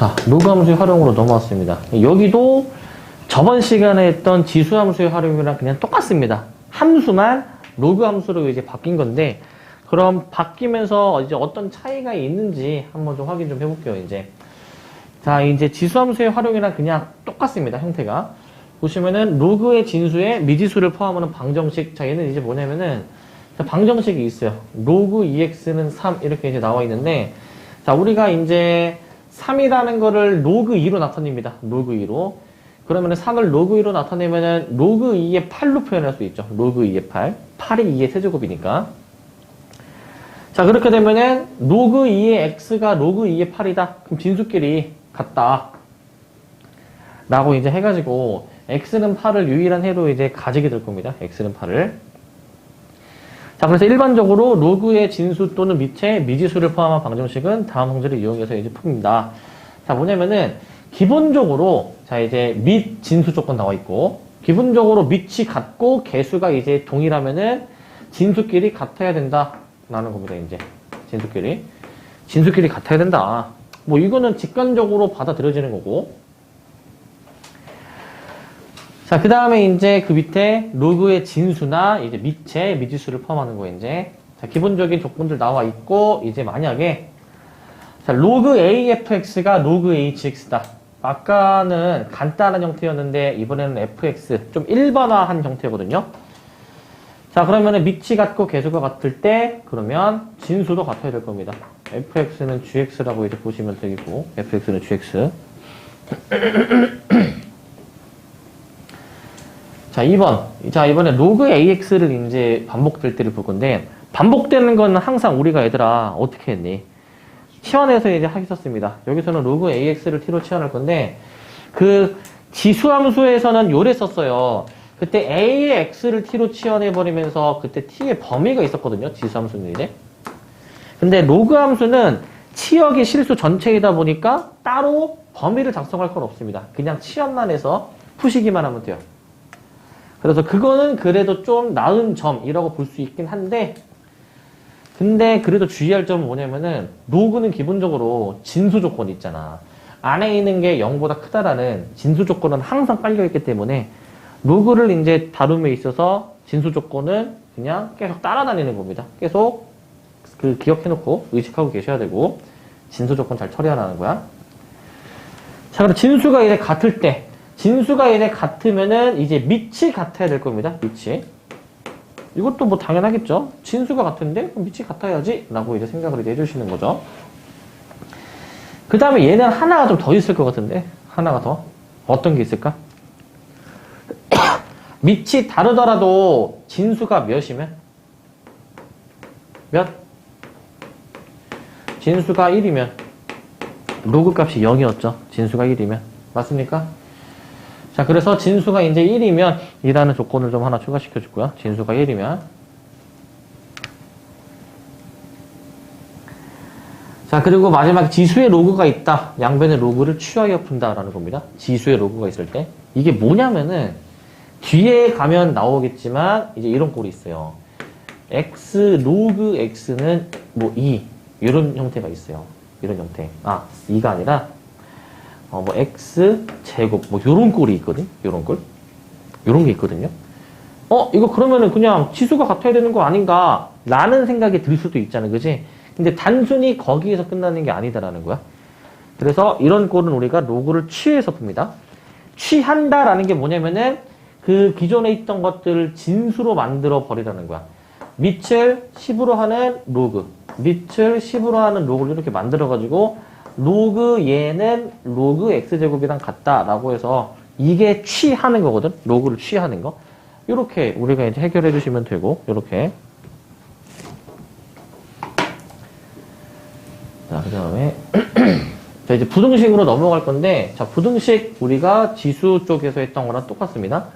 자, 로그 함수의 활용으로 넘어왔습니다. 여기도 저번 시간에 했던 지수 함수의 활용이랑 그냥 똑같습니다. 함수만 로그 함수로 이제 바뀐 건데, 그럼 바뀌면서 이제 어떤 차이가 있는지 한번 좀 확인 좀 해볼게요, 이제. 자, 이제 지수 함수의 활용이랑 그냥 똑같습니다, 형태가. 보시면은 로그의 진수에 미지수를 포함하는 방정식 차이는 이제 뭐냐면은, 방정식이 있어요. 로그 2x는 3 이렇게 이제 나와 있는데, 자, 우리가 이제 3이라는 거를 로그 2로 나타냅니다. 로그 2로. 그러면은 3을 로그 2로 나타내면은 로그 2의 8로 표현할 수 있죠. 로그 2의 8. 8이 2의 세제곱이니까. 자, 그렇게 되면은 로그 2의 x가 로그 2의 8이다. 그럼 진수끼리 같다. 라고 이제 해가지고 x는 8을 유일한 해로 이제 가지게 될 겁니다. x는 8을. 자, 그래서 일반적으로 로그의 진수 또는 밑에 미지수를 포함한 방정식은 다음 형태를 이용해서 이제 풉니다. 자, 뭐냐면은 기본적으로 자, 이제 밑 진수 조건 나와 있고, 기본적으로 밑이 같고 개수가 이제 동일하면은 진수끼리 같아야 된다. 라는 겁니다, 이제. 진수끼리 같아야 된다. 뭐 이거는 직관적으로 받아들여지는 거고. 자, 그 다음에 이제 그 밑에 로그의 진수나 이제 밑에 미지수를 포함하는 거 이제. 자, 기본적인 조건들 나와 있고, 이제 만약에 자, 로그 AFX가 로그 HX다. 아까는 간단한 형태였는데 이번에는 FX 좀 일반화한 형태거든요. 자, 그러면은 밑이 같고 개수가 같을 때 그러면 진수도 같아야 될 겁니다. FX는 GX라고 이제 보시면 되겠고, FX는 GX. 자, 2번. 자, 이번에 로그 AX를 이제 반복될 때를 볼 건데, 반복되는 건 항상 우리가 얘들아, 어떻게 했니? 치환해서 이제 하겠었습니다. 여기서는 로그 AX를 T로 치환할 건데, 그 지수함수에서는 요래 썼어요. 그때 A의 X를 T로 치환해버리면서 그때 T의 범위가 있었거든요. 지수함수는 이제. 근데 로그 함수는 치역이 실수 전체이다 보니까 따로 범위를 작성할 건 없습니다. 그냥 치환만 해서 푸시기만 하면 돼요. 그래서 그거는 그래도 좀 나은 점이라고 볼 수 있긴 한데, 근데 그래도 주의할 점은 뭐냐면은 로그는 기본적으로 진수 조건이 있잖아. 안에 있는 게 0보다 크다라는 진수 조건은 항상 깔려있기 때문에 로그를 이제 다룸에 있어서 진수 조건은 그냥 계속 따라다니는 겁니다. 계속 그 기억해놓고 의식하고 계셔야 되고, 진수 조건 잘 처리하라는 거야. 자, 그럼 진수가 이제 같을 때, 진수가 이제 같으면은 이제 밑이 같아야 될 겁니다. 밑이. 이것도 뭐 당연하겠죠. 진수가 같은데 그럼 밑이 같아야지 라고 이제 생각을 이제 해주시는 거죠. 그 다음에 얘는 하나가 좀 더 있을 것 같은데, 하나가 더 어떤 게 있을까? 밑이 다르더라도 진수가 몇이면? 몇? 진수가 1이면 로그 값이 0이었죠. 진수가 1이면. 맞습니까? 자, 그래서 진수가 이제 1이면 이라는 조건을 좀 하나 추가시켜 주고요. 진수가 1이면. 자, 그리고 마지막에 지수의 로그가 있다. 양변의 로그를 취하여 푼다라는 겁니다. 지수의 로그가 있을 때. 이게 뭐냐면은 뒤에 가면 나오겠지만 이제 이런 꼴이 있어요. x 로그 x는 뭐 2 이런 형태가 있어요. 이런 형태. 아, 2가 아니라 뭐 x 제곱 뭐 요런 꼴이 있거든. 요런 꼴. 요런 게 있거든요. 이거 그러면은 그냥 지수가 같아야 되는 거 아닌가 라는 생각이 들 수도 있잖아. 그지? 근데 단순히 거기에서 끝나는 게 아니다라는 거야. 그래서 이런 꼴은 우리가 로그를 취해서 풉니다. 취한다라는 게 뭐냐면은 그 기존에 있던 것들을 진수로 만들어 버리라는 거야. 밑을 10으로 하는 로그, 밑을 10으로 하는 로그를 이렇게 만들어가지고 로그 얘는 로그 x제곱이랑 같다라고 해서 이게 취하는 거거든. 로그를 취하는 거. 이렇게 우리가 이제 해결해 주시면 되고, 이렇게. 자, 그 다음에 자, 이제 부등식으로 넘어갈 건데, 자, 부등식 우리가 지수 쪽에서 했던 거랑 똑같습니다.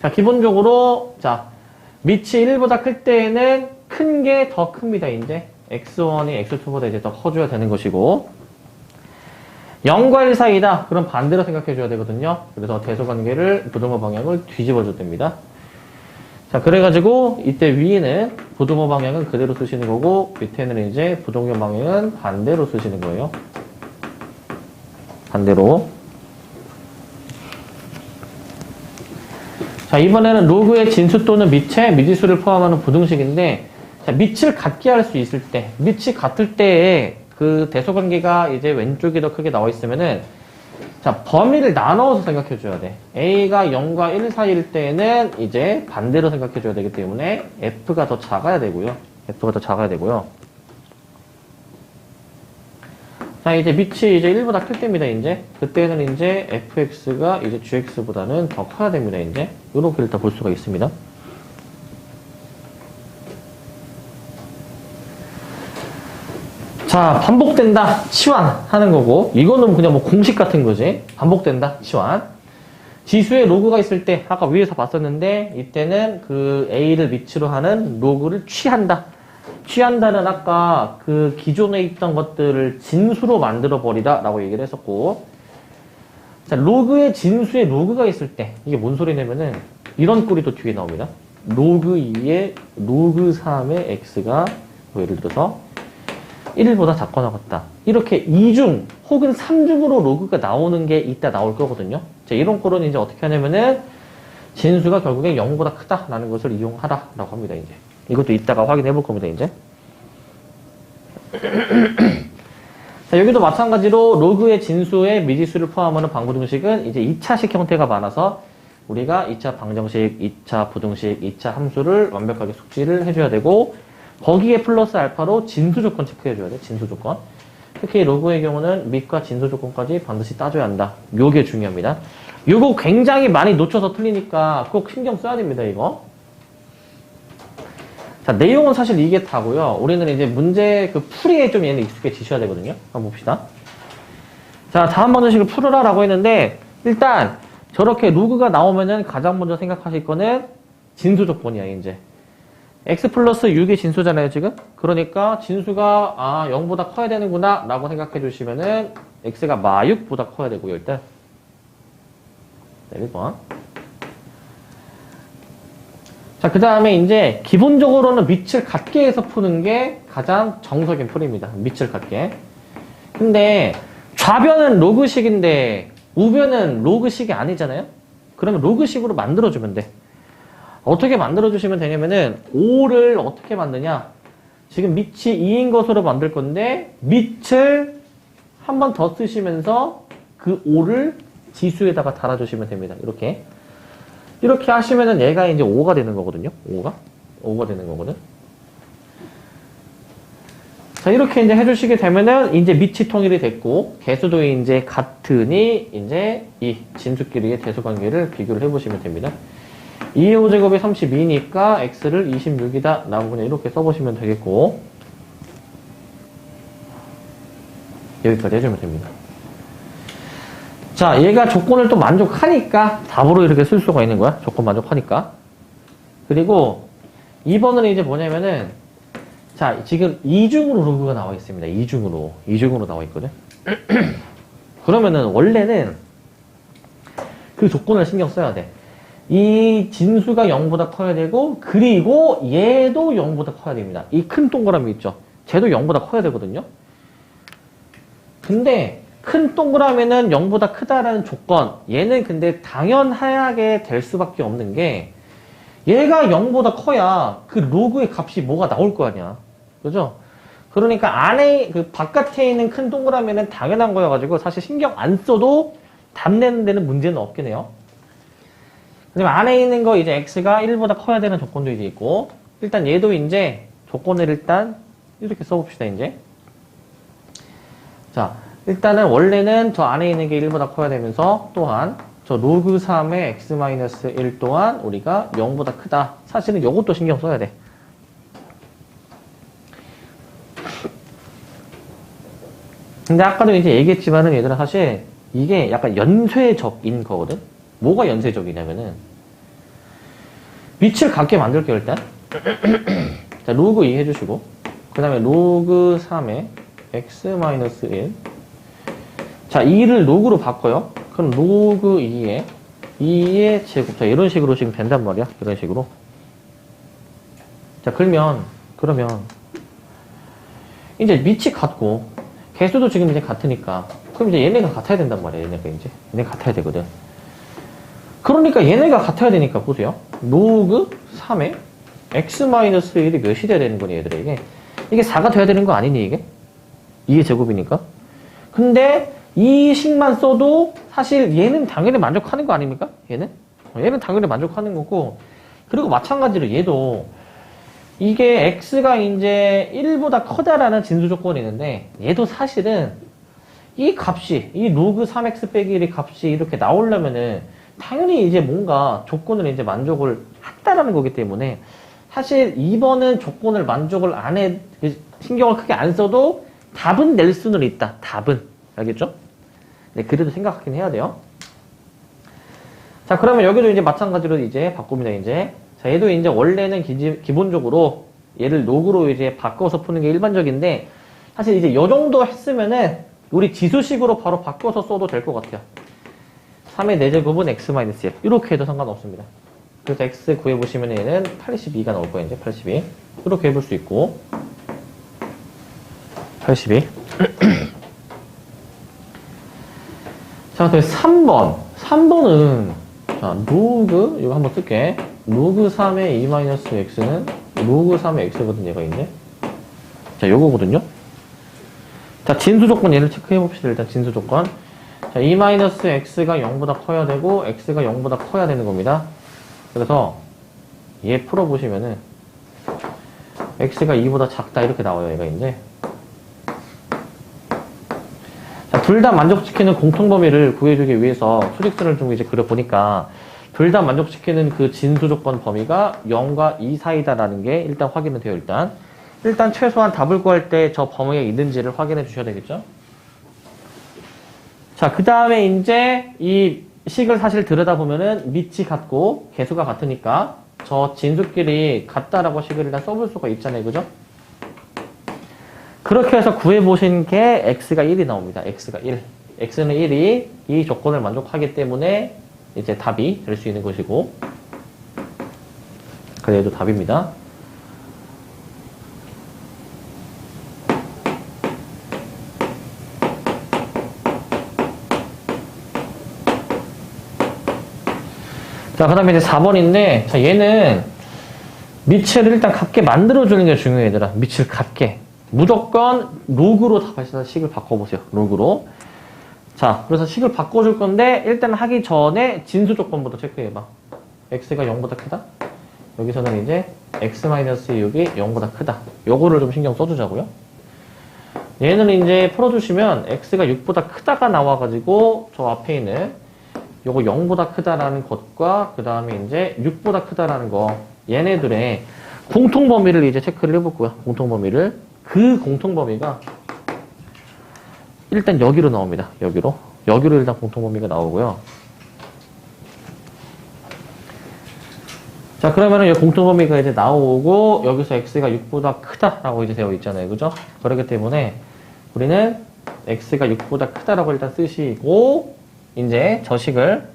자, 기본적으로 자, 밑이 1보다 클 때에는 큰 게 더 큽니다. 이제 x1이 x2보다 이제 더 커줘야 되는 것이고, 0과 1 사이다. 그럼 반대로 생각해 줘야 되거든요. 그래서 대소관계를 부등호 방향을 뒤집어 줘야 됩니다. 자, 그래가지고 이때 위에는 부등호 방향은 그대로 쓰시는 거고, 밑에는 이제 부동형 방향은 반대로 쓰시는 거예요. 반대로. 자, 이번에는 로그의 진수 또는 밑에 미지수를 포함하는 부등식인데, 자, 밑을 같게 할 수 있을 때, 밑이 같을 때에 그 대소관계가 이제 왼쪽이 더 크게 나와 있으면은, 자, 범위를 나눠서 생각해 줘야 돼. A가 0과 1 사이일 때에는 이제 반대로 생각해 줘야 되기 때문에 F가 더 작아야 되고요. F가 더 작아야 되고요. 자, 이제 밑이 이제 1보다 클 때입니다, 이제. 그때는 이제 fx가 이제 gx보다는 더 커야 됩니다, 이제. 이렇게 일단 볼 수가 있습니다. 자, 반복된다, 치환하는 거고, 이거는 그냥 뭐 공식 같은 거지. 반복된다, 치환. 지수에 로그가 있을 때, 아까 위에서 봤었는데, 이때는 그 a를 밑으로 하는 로그를 취한다. 취한다는 아까 그 기존에 있던 것들을 진수로 만들어 버리다 라고 얘기를 했었고, 자, 로그의 진수에 로그가 있을 때 이게 뭔 소리냐면은 이런 꼴이 또 뒤에 나옵니다. 로그 2에 로그 3의 x가 뭐 예를 들어서 1보다 작거나 같다. 이렇게 2중 혹은 3중으로 로그가 나오는 게 이따 나올 거거든요. 자, 이런 꼴은 이제 어떻게 하냐면은 진수가 결국에 0보다 크다라는 것을 이용하라라고 합니다, 이제. 이것도 이따가 확인해 볼 겁니다, 이제. 자, 여기도 마찬가지로 로그의 진수에 미지수를 포함하는 방부등식은 이제 2차식 형태가 많아서 우리가 2차 방정식, 2차 부등식, 2차 함수를 완벽하게 숙지를 해줘야 되고, 거기에 플러스 알파로 진수 조건 체크해줘야 돼, 진수 조건. 특히 로그의 경우는 밑과 진수 조건까지 반드시 따줘야 한다. 요게 중요합니다. 요거 굉장히 많이 놓쳐서 틀리니까 꼭 신경 써야 됩니다, 이거. 자, 내용은 사실 이게 다고요. 우리는 이제 문제 그 풀이에 좀 얘는 익숙해지셔야 되거든요. 한번 봅시다. 자, 다음 방정식을 풀어라 라고 했는데, 일단 저렇게 로그가 나오면은 가장 먼저 생각하실 거는 진수 조건이야, 이제. x 플러스 6이 진수잖아요, 지금. 그러니까 진수가 0보다 커야 되는구나 라고 생각해 주시면은 x가 마6보다 커야 되고요, 일단. 네, 1번. 자, 그 다음에 이제 기본적으로는 밑을 같게 해서 푸는 게 가장 정석인 풀이입니다. 밑을 같게. 근데 좌변은 로그식인데 우변은 로그식이 아니잖아요? 그러면 로그식으로 만들어주면 돼. 어떻게 만들어주시면 되냐면은 5를 어떻게 만드냐? 지금 밑이 2인 것으로 만들 건데 밑을 한 번 더 쓰시면서 그 5를 지수에다가 달아주시면 됩니다. 이렇게. 이렇게 하시면은 얘가 이제 5가 되는 거거든요. 5가 되는 거거든. 자, 이렇게 이제 해주시게 되면은 이제 밑이 통일이 됐고, 개수도 이제 같으니 이제 이 진수끼리의 대수관계를 비교를 해보시면 됩니다. 2의 5제곱이 32니까 x를 26이다. 라고 그냥 이렇게 써보시면 되겠고, 여기까지 해주면 됩니다. 자, 얘가 조건을 또 만족하니까 답으로 이렇게 쓸 수가 있는 거야. 조건 만족하니까. 그리고 2번은 이제 뭐냐면은, 자, 지금 2중으로 로그가 나와 있습니다. 2중으로 나와 있거든. 그러면은 원래는 그 조건을 신경 써야 돼. 이 진수가 0보다 커야 되고, 그리고 얘도 0보다 커야 됩니다. 이 큰 동그라미 있죠. 쟤도 0보다 커야 되거든요. 근데 큰 동그라미는 0보다 크다라는 조건, 얘는 근데 당연하게 될 수밖에 없는 게, 얘가 0보다 커야 그 로그의 값이 뭐가 나올 거 아니야. 그죠? 그러니까 안에, 그 바깥에 있는 큰 동그라미는 당연한 거여가지고 사실 신경 안 써도 답 내는 데는 문제는 없긴 해요. 그다음에 안에 있는 거 이제 x가 1보다 커야 되는 조건도 이제 있고, 일단 얘도 이제 조건을 일단 이렇게 써봅시다, 이제. 자, 일단은 원래는 저 안에 있는 게 1보다 커야 되면서 또한 저 로그 3의 x-1 또한 우리가 0보다 크다. 사실은 이것도 신경 써야 돼. 근데 아까도 이제 얘기했지만은 얘들아 사실 이게 약간 연쇄적인 거거든? 뭐가 연쇄적이냐면은 밑을 같게 만들게요, 일단. 자, 로그 2 해주시고, 그 다음에 로그 3의 x-1. 자, 2를 로그로 바꿔요. 그럼 로그 2의 제곱. 자, 이런 식으로 지금 된단 말이야. 이런 식으로. 자, 그러면 이제 밑이 같고, 개수도 지금 이제 같으니까, 그럼 이제 얘네가 같아야 된단 말이야. 얘네가 같아야 되거든. 그러니까 얘네가 같아야 되니까 보세요. 로그 3에 x-1이 몇이 돼야 되는 거니 얘들아 이게. 이게 4가 돼야 되는 거 아니니 이게? 2의 제곱이니까. 근데 이 식만 써도 사실 얘는 당연히 만족하는 거 아닙니까? 얘는 당연히 만족하는 거고. 그리고 마찬가지로 얘도 이게 x가 이제 1보다 커다라는 진수 조건이 있는데 얘도 사실은 이 값이 이 로그 3x 빼기 1의 값이 이렇게 나오려면은 당연히 이제 뭔가 조건을 이제 만족을 했다라는 거기 때문에 사실 2번은 조건을 만족을 안 해, 신경을 크게 안 써도 답은 낼 수는 있다. 답은. 알겠죠? 네, 그래도 생각하긴 해야 돼요. 자, 그러면 여기도 이제 마찬가지로 이제 바꿉니다, 이제. 자, 얘도 이제 원래는 기본적으로 얘를 로그로 이제 바꿔서 푸는 게 일반적인데 사실 이제 요 정도 했으면은 우리 지수식으로 바로 바꿔서 써도 될 것 같아요. 3의 4제곱은 x-1 이렇게 해도 상관없습니다. 그래서 x 구해보시면 얘는 82가 나올 거예요. 이제 82 이렇게 해볼 수 있고 82 자, 그다음에 3번은 자, 로그 이거 한번 쓸게. 로그 3의 2-x는 로그 3의 x거든 얘가 이제. 자, 요거거든요. 자, 진수 조건 얘를 체크해 봅시다. 일단 진수 조건. 자, 2-x가 0보다 커야 되고 x가 0보다 커야 되는 겁니다. 그래서 얘 풀어보시면은 x가 2보다 작다 이렇게 나와요. 얘가 이제. 자, 둘 다 만족시키는 공통범위를 구해주기 위해서 수직선을 좀 이제 그려보니까 둘 다 만족시키는 그 진수 조건 범위가 0과 2 사이다라는 게 일단 확인은 돼요. 일단 최소한 답을 구할 때 저 범위에 있는지를 확인해 주셔야 되겠죠. 자, 그 다음에 이제 이 식을 사실 들여다보면은 밑이 같고 개수가 같으니까 저 진수끼리 같다라고 식을 일단 써볼 수가 있잖아요. 그죠? 그렇게 해서 구해보신 게 x가 1이 나옵니다. x가 1. x는 1이 이 조건을 만족하기 때문에 이제 답이 될 수 있는 것이고 그래도 답입니다. 자, 그 다음에 이제 4번인데, 자, 얘는 밑을 일단 같게 만들어주는 게 중요해, 얘들아. 밑을 같게. 무조건 로그로 답하시다 식을 바꿔보세요. 로그로. 자, 그래서 식을 바꿔줄 건데, 일단 하기 전에 진수 조건부터 체크해봐. x가 0보다 크다? 여기서는 이제 x-6이 0보다 크다. 요거를 좀 신경 써주자고요. 얘는 이제 풀어주시면 x가 6보다 크다가 나와가지고 저 앞에 있는 요거 0보다 크다라는 것과 그 다음에 이제 6보다 크다라는 거 얘네들의 공통범위를 이제 체크를 해볼 거야. 공통범위를. 그 공통범위가 일단 여기로 나옵니다. 여기로 일단 공통범위가 나오고요. 자, 그러면은 이 공통범위가 이제 나오고 여기서 x가 6보다 크다라고 이제 되어 있잖아요. 그죠? 그렇기 때문에 우리는 x가 6보다 크다라고 일단 쓰시고 이제 저 식을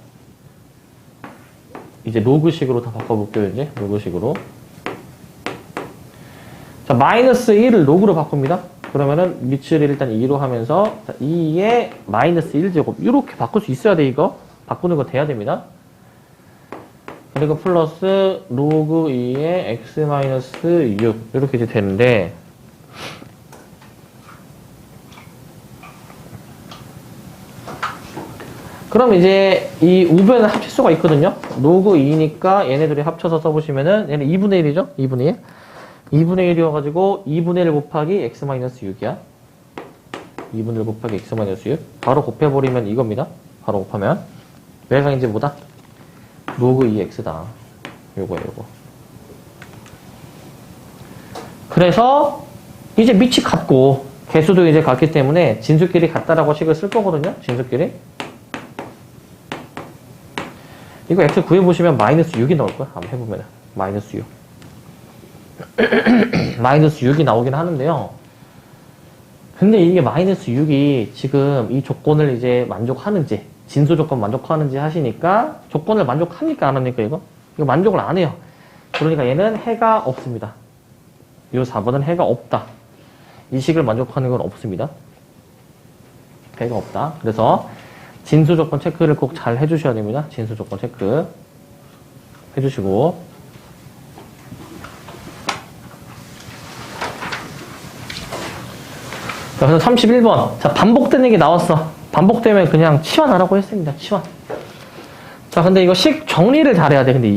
이제 로그식으로 다 바꿔볼게요. 이제 로그식으로. 자, 마이너스 1을 로그로 바꿉니다. 그러면은 밑을 일단 2로 하면서 2에 마이너스 1제곱 이렇게 바꿀 수 있어야 돼. 이거 바꾸는 거 돼야 됩니다. 그리고 플러스 로그 2에 x-6 이렇게 이제 되는데 그럼 이제 이 우변은 합칠 수가 있거든요. 로그 2니까 얘네들이 합쳐서 써보시면은 얘는 2분의 1이죠. 2분의 1. 2분의 1이어가지고 2분의 1 곱하기 x-6이야. 2분의 1 곱하기 x-6. 바로 곱해버리면 이겁니다. 바로 곱하면. 얘가 이제 뭐다? 로그 2x다. 요거야, 요거. 그래서 이제 밑이 같고 개수도 이제 같기 때문에 진수끼리 같다라고 식을 쓸 거거든요. 진수끼리. 이거 x 구해보시면 마이너스 6이 나올 거야. 한번 해보면. 마이너스 6. 마이너스 6이 나오긴 하는데요. 근데 이게 마이너스 6이 지금 이 조건을 이제 만족하는지, 진수 조건 만족하는지 하시니까 조건을 만족합니까? 안 합니까? 이거 만족을 안 해요. 그러니까 얘는 해가 없습니다. 이 4번은 해가 없다. 이 식을 만족하는 건 없습니다. 배가 없다. 그래서 진수 조건 체크를 꼭 잘 해주셔야 됩니다. 진수 조건 체크 해주시고. 자, 그래서 31번. 자, 반복되는 게 나왔어. 반복되면 그냥 치환하라고 했습니다. 치환. 자, 근데 이거 식 정리를 잘해야 돼. 근데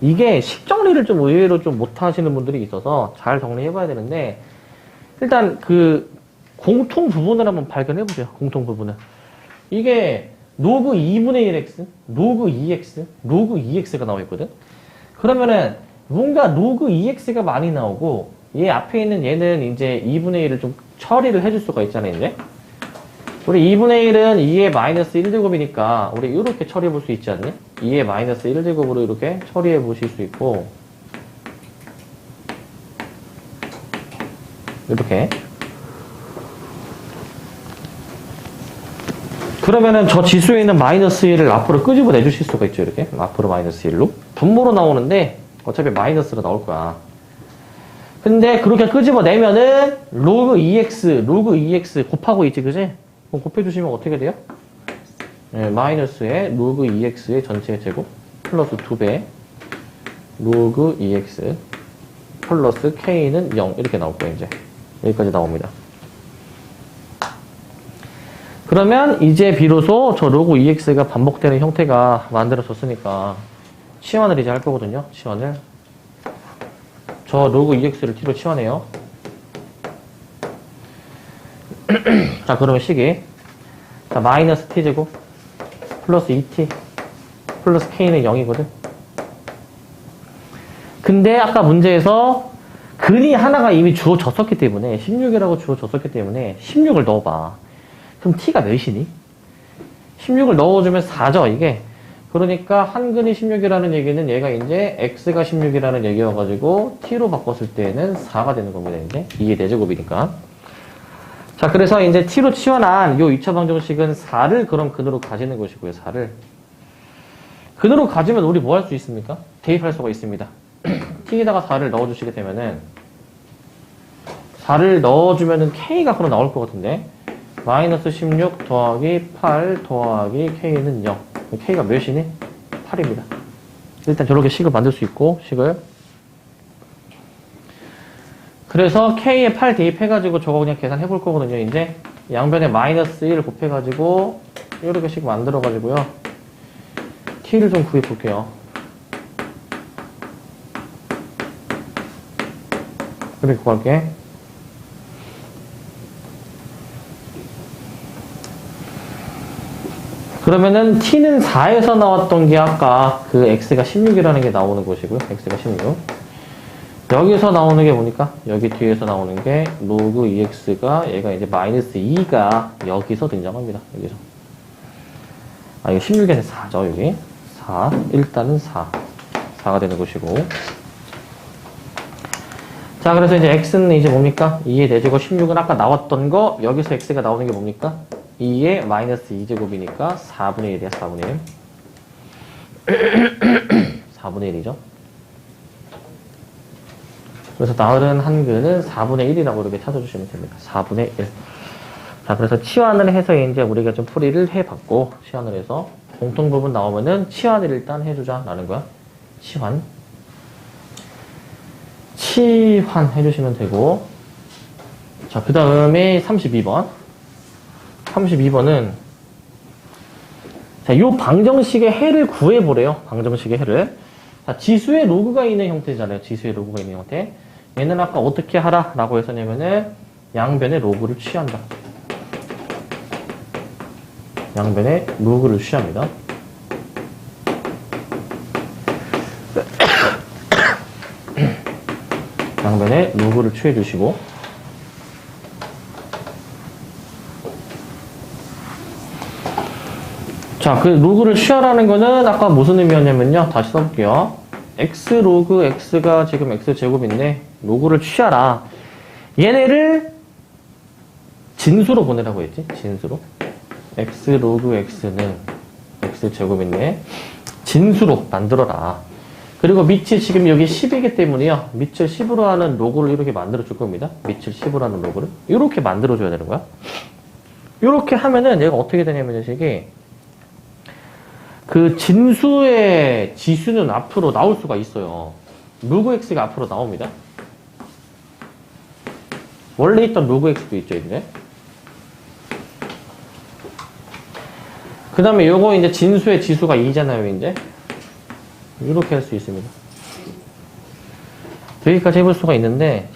이게 식 정리를 좀 의외로 좀 못하시는 분들이 있어서 잘 정리해봐야 되는데, 일단 그 공통 부분을 한번 발견해보세요. 공통 부분을. 이게 로그 2분의 1x, 로그 2x, 로그 2x가 나와 있거든. 그러면은 뭔가 로그 2x가 많이 나오고 얘 앞에 있는 얘는 이제 2분의 1을 좀 처리를 해줄 수가 있잖아요. 이제 우리 2분의 1은 2의 마이너스 1제곱이니까 우리 이렇게 처리해 볼 수 있지 않니? 2의 마이너스 1제곱으로 이렇게 처리해 보실 수 있고, 이렇게. 그러면은 저 지수에 있는 마이너스 1을 앞으로 끄집어 내주실 수가 있죠. 이렇게 앞으로 마이너스 1로 분모로 나오는데 어차피 마이너스로 나올 거야. 근데 그렇게 끄집어 내면은 로그 2x 곱하고 있지, 그지? 그럼 곱해주시면 어떻게 돼요? 네, 마이너스에 로그 2x의 전체 제곱 플러스 2배 로그 2x 플러스 k는 0 이렇게 나올 거예요. 이제 여기까지 나옵니다. 그러면 이제 비로소 저 로그 2x가 반복되는 형태가 만들어졌으니까 치환을 이제 할 거거든요. 치환을. 저 로그 2x를 t로 치환해요. 자, 그러면 식이, 자, 마이너스 t제곱 플러스 2t 플러스 k는 0이거든. 근데 아까 문제에서 근이 하나가 이미 주어졌었기 때문에 16이라고 주어졌었기 때문에 16을 넣어봐. 그럼 t가 몇이니? 16을 넣어주면 4죠, 이게. 그러니까 한 근이 16이라는 얘기는 얘가 이제 x가 16이라는 얘기여가지고 t로 바꿨을 때는 4가 되는 겁니다. 이제 2의 4제곱이니까. 자, 그래서 이제 t로 치환한 요 2차 방정식은 4를 그럼 근으로 가지는 것이고요. 4를 근으로 가지면 우리 뭐 할 수 있습니까? 대입할 수가 있습니다. t에다가 4를 넣어주시게 되면은 4를 넣어주면은 k가 그럼 나올 것 같은데, 마이너스 16 더하기 8 더하기 k는 0. k가 몇이니? 8입니다. 일단 저렇게 식을 만들 수 있고, 식을. 그래서 k에 8 대입해가지고 저거 그냥 계산해 볼 거거든요. 이제 양변에 마이너스 1 곱해가지고 이렇게 식 만들어가지고요. t를 좀 구해 볼게요. 그렇게 구할게. 그러면은 t는 4에서 나왔던 게 아까 그 x가 16이라는 게 나오는 것이고요. x가 16. 여기서 나오는 게 뭡니까? 여기 뒤에서 나오는 게 로그 2x가 얘가 이제 마이너스 2가 여기서 등장합니다. 여기서. 아, 이거 16에서 4죠, 여기. 4. 일단은 4. 4가 되는 것이고. 자, 그래서 이제 x는 이제 뭡니까? 2의 4제곱 16은 아까 나왔던 거, 여기서 x가 나오는 게 뭡니까? 2의 마이너스 2제곱이니까 4분의 1이야, 4분의 1. 4분의 1이죠. 그래서 다른 한글은 4분의 1이라고 이렇게 찾아주시면 됩니다. 4분의 1. 자, 그래서 치환을 해서 이제 우리가 좀 풀이를 해봤고, 치환을 해서 공통 부분 나오면은 치환을 일단 해주자 라는 거야. 치환. 치환 해주시면 되고. 자, 그 다음에 32번. 32번은, 자, 요 방정식의 해를 구해보래요. 방정식의 해를. 자, 지수의 로그가 있는 형태잖아요. 지수의 로그가 있는 형태. 얘는 아까 어떻게 하라? 라고 했었냐면은, 양변의 로그를 취한다. 양변의 로그를 취합니다. 양변의 로그를 취해 주시고, 자, 그 로그를 취하라는 거는 아까 무슨 의미였냐면요. 다시 써볼게요. x 로그 x가 지금 x제곱인데 로그를 취하라. 얘네를 진수로 보내라고 했지. 진수로. x 로그 x는 x제곱인데 진수로 만들어라. 그리고 밑이 지금 여기 10이기 때문에요. 밑을 10으로 하는 로그를 이렇게 만들어 줄 겁니다. 밑을 10으로 하는 로그를. 이렇게 만들어 줘야 되는 거야. 이렇게 하면은 얘가 어떻게 되냐면 이게 그 진수의 지수는 앞으로 나올 수가 있어요. 로그 x가 앞으로 나옵니다. 원래 있던 로그 x도 있죠, 이제. 그 다음에 요거 이제 진수의 지수가 2잖아요, 이제. 이렇게 할 수 있습니다. 여기까지 해볼 수가 있는데,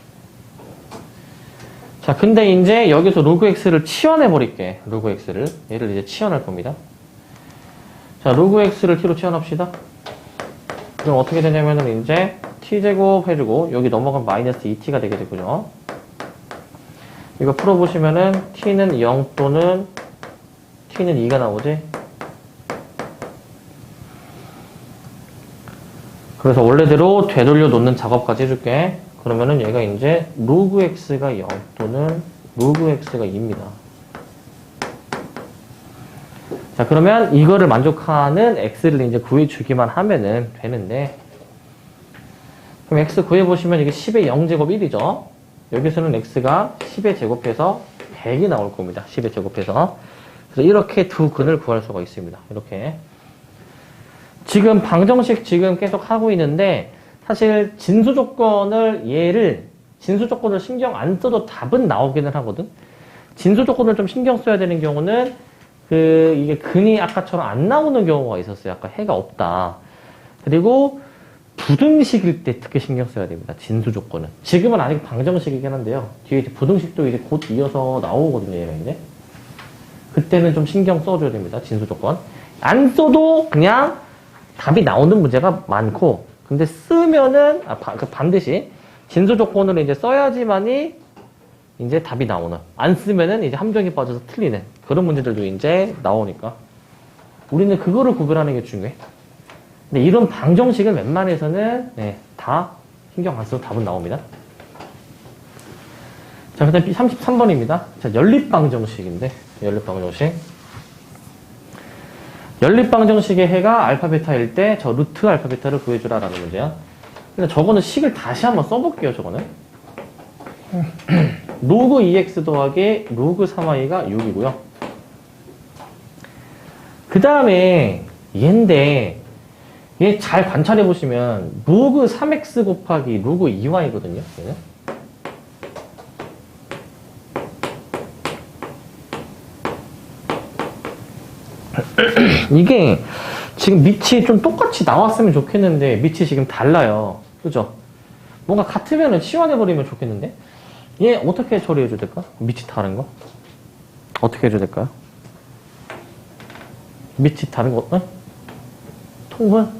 자, 근데 이제 여기서 로그 x를 치환해 버릴게. 로그 x를. 얘를 이제 치환할 겁니다. 자, 로그 x를 t로 치환합시다. 그럼 어떻게 되냐면은 이제 t제곱 해주고, 여기 넘어가면 마이너스 2t가 되게 되고요. 이거 풀어보시면은 t는 0 또는 t는 2가 나오지? 그래서 원래대로 되돌려 놓는 작업까지 해줄게. 그러면은 얘가 이제 로그 x가 0 또는 로그 x가 2입니다. 자, 그러면 이거를 만족하는 x를 이제 구해주기만 하면은 되는데, 그럼 x 구해보시면 이게 10의 0제곱 1이죠? 여기서는 x가 10의 제곱해서 100이 나올 겁니다. 10의 제곱해서. 그래서 이렇게 두 근을 구할 수가 있습니다. 이렇게. 지금 방정식 지금 계속 하고 있는데, 사실 진수 조건을 진수 조건을 신경 안 써도 답은 나오기는 하거든. 진수 조건을 좀 신경 써야 되는 경우는 이게 근이 아까처럼 안 나오는 경우가 있었어요. 아까 해가 없다. 그리고 부등식일 때 특히 신경 써야 됩니다. 진수 조건은. 지금은 아직 방정식이긴 한데요. 뒤에 이제 부등식도 이제 곧 이어서 나오거든요. 얘가 이제. 그때는 좀 신경 써줘야 됩니다. 진수 조건. 안 써도 그냥 답이 나오는 문제가 많고, 근데 쓰면은, 반드시 진수 조건으로 이제 써야지만이 이제 답이 나오는. 안 쓰면은 이제 함정이 빠져서 틀리는 그런 문제들도 이제 나오니까. 우리는 그거를 구별하는 게 중요해. 근데 이런 방정식은 웬만해서는, 다 신경 안 써도 답은 나옵니다. 자, 그 다음 33번입니다. 자, 연립방정식인데, 연립방정식. 연립방정식의 해가 알파 베타일 때 저 루트 알파 베타를 구해주라 라는 문제야. 근데 저거는 식을 다시 한번 써볼게요, 저거는. 로그 2x 더하기 로그 3y가 6이고요. 그 다음에 얘인데, 얘 잘 관찰해보시면 로그 3x 곱하기 로그 2y거든요. 얘는. 이게 지금 밑이 좀 똑같이 나왔으면 좋겠는데 밑이 지금 달라요. 그죠? 뭔가 같으면 치환해버리면 좋겠는데 얘 어떻게 처리해줘야 될까? 밑이 다른 거? 어떻게 해줘야 될까요? 밑이 다른 거, 응? 통분?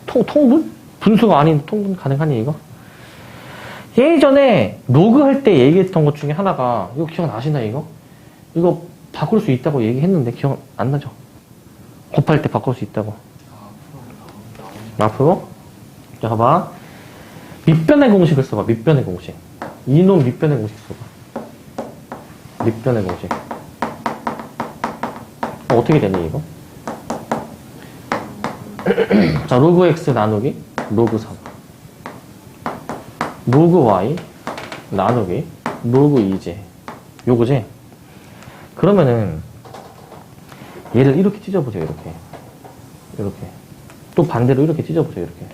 통분? 분수가 아닌 통분 가능하니 이거? 예전에 로그 할 때 얘기했던 것 중에 하나가 이거 기억나시나 이거? 이거 바꿀 수 있다고 얘기했는데 기억 안 나죠? 곱할 때 바꿀 수 있다고. 앞으로? 자, 봐봐. 밑변의 공식을 써봐. 밑변의 공식. 이놈 밑변의 공식 써봐. 밑변의 공식. 어떻게 되니 이거? 자, 로그 x 나누기 로그 3. 로그 y 나누기 로그 2제. 요거지? 그러면은 얘를 이렇게 찢어보세요. 이렇게. 또 반대로 이렇게 찢어보세요. 이렇게.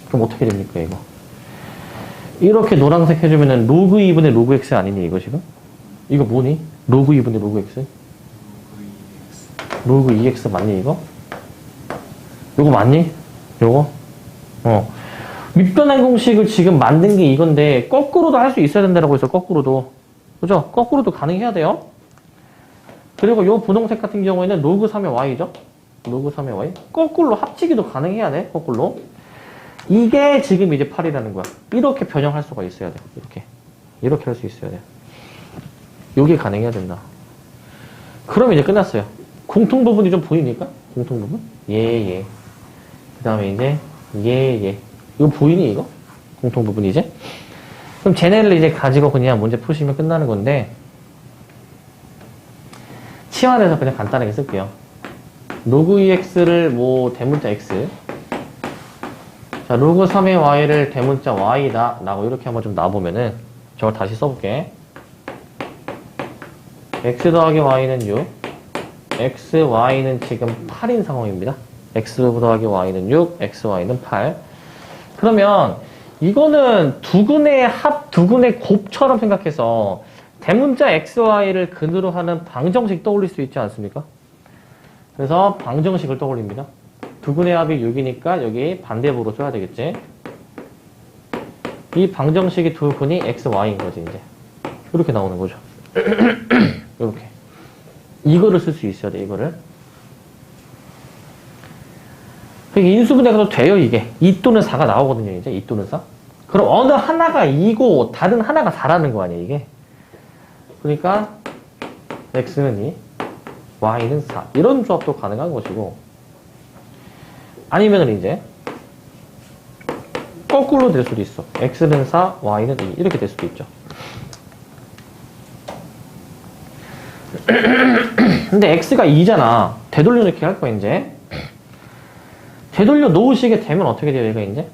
그럼 어떻게 됩니까 이거? 이렇게 노란색 해주면은 로그 2분의 로그 x 아니니 이거 지금? 이거 뭐니? 로그 2분의 로그 x? 로그 2x 맞니 이거? 요거 맞니? 요거? 밑변환 공식을 지금 만든 게 이건데 거꾸로도 할 수 있어야 된다고 했어. 거꾸로도. 그죠? 거꾸로도 가능해야 돼요. 그리고 요 분홍색 같은 경우에는 로그 3의 y죠? 로그 3의 y. 거꾸로 합치기도 가능해야 돼. 거꾸로. 이게 지금 이제 8이라는 거야. 이렇게 변형할 수가 있어야 돼. 이렇게 할 수 있어야 돼. 요게 가능해야 된다. 그럼 이제 끝났어요. 공통 부분이 좀 보입니까? 공통 부분? 예. 그 다음에 이제 예. 이거 보이니 이거? 공통 부분이 이제? 그럼 쟤네를 이제 가지고 그냥 문제 푸시면 끝나는 건데 치환해서 그냥 간단하게 쓸게요. 로그 2x를 뭐 대문자 x, 자 로그 3의 y를 대문자 y다 라고 이렇게 한번 좀 놔보면은 저걸 다시 써볼게. x 더하기 y는 6, x, y는 지금 8인 상황입니다. x 더하기 y는 6, x, y는 8. 그러면 이거는 두근의 합, 두근의 곱처럼 생각해서 대문자 x, y를 근으로 하는 방정식 떠올릴 수 있지 않습니까? 그래서 방정식을 떠올립니다. 두근의 합이 6이니까 여기 반대부로 써야 되겠지. 이 방정식의 두근이 x, y인 거지, 이제. 이렇게 나오는 거죠. 이렇게. 이거를 쓸 수 있어야 돼, 이거를. 인수분해가 돼요, 이게. 2 또는 4가 나오거든요, 이제. 2 또는 4. 그럼 어느 하나가 2고 다른 하나가 4라는 거 아니에요, 이게. 그러니까 x는 2, y는 4. 이런 조합도 가능한 것이고. 아니면은 이제 거꾸로 될 수도 있어. x는 4, y는 2. 이렇게 될 수도 있죠. 근데 x가 2잖아. 되돌려 놓기 할 거야, 이제. 되돌려 놓으시게 되면 어떻게 돼요, 얘가 이제?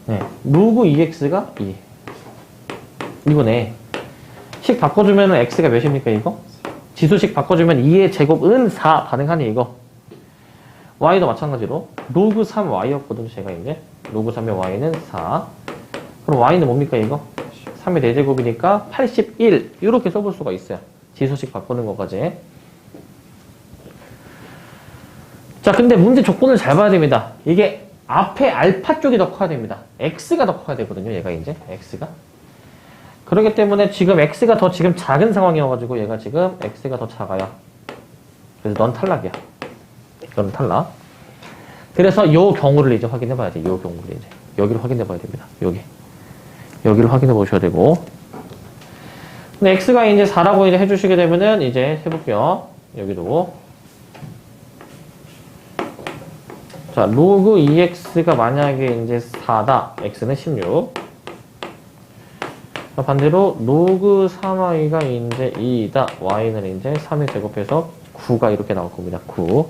네. 로그 2x가 2. 이거네. 식 바꿔주면 x가 몇입니까, 이거? 지수식 바꿔주면 2의 제곱은 4 가능하니, 이거. y도 마찬가지로. 로그 3y였거든, 제가 이제. 로그 3의 y는 4. 그럼 y는 뭡니까, 이거? 3의 4제곱이니까 81. 이렇게 써볼 수가 있어요. 지수식 바꾸는 것까지. 자, 근데 문제 조건을 잘 봐야 됩니다. 이게 앞에 알파 쪽이 더 커야 됩니다. x가 더 커야 되거든요, 얘가 이제. x가. 그렇기 때문에 지금 x가 더 지금 작은 상황이어가지고 얘가 지금 x가 더 작아요. 그래서 넌 탈락이야. 이건 탈락. 그래서 요 경우를 이제 확인해 봐야 돼. 요 경우를 이제. 여기를 확인해 봐야 됩니다. 여기. 여기를 확인해 보셔야 되고. 근데 x가 이제 4라고 이제 해주시게 되면은 이제 해볼게요. 여기도. 자, 로그 2x가 만약에 이제 4다. x는 16. 반대로 로그 3y가 이제 2이다. y는 이제 3의 제곱해서 9가 이렇게 나올 겁니다. 9.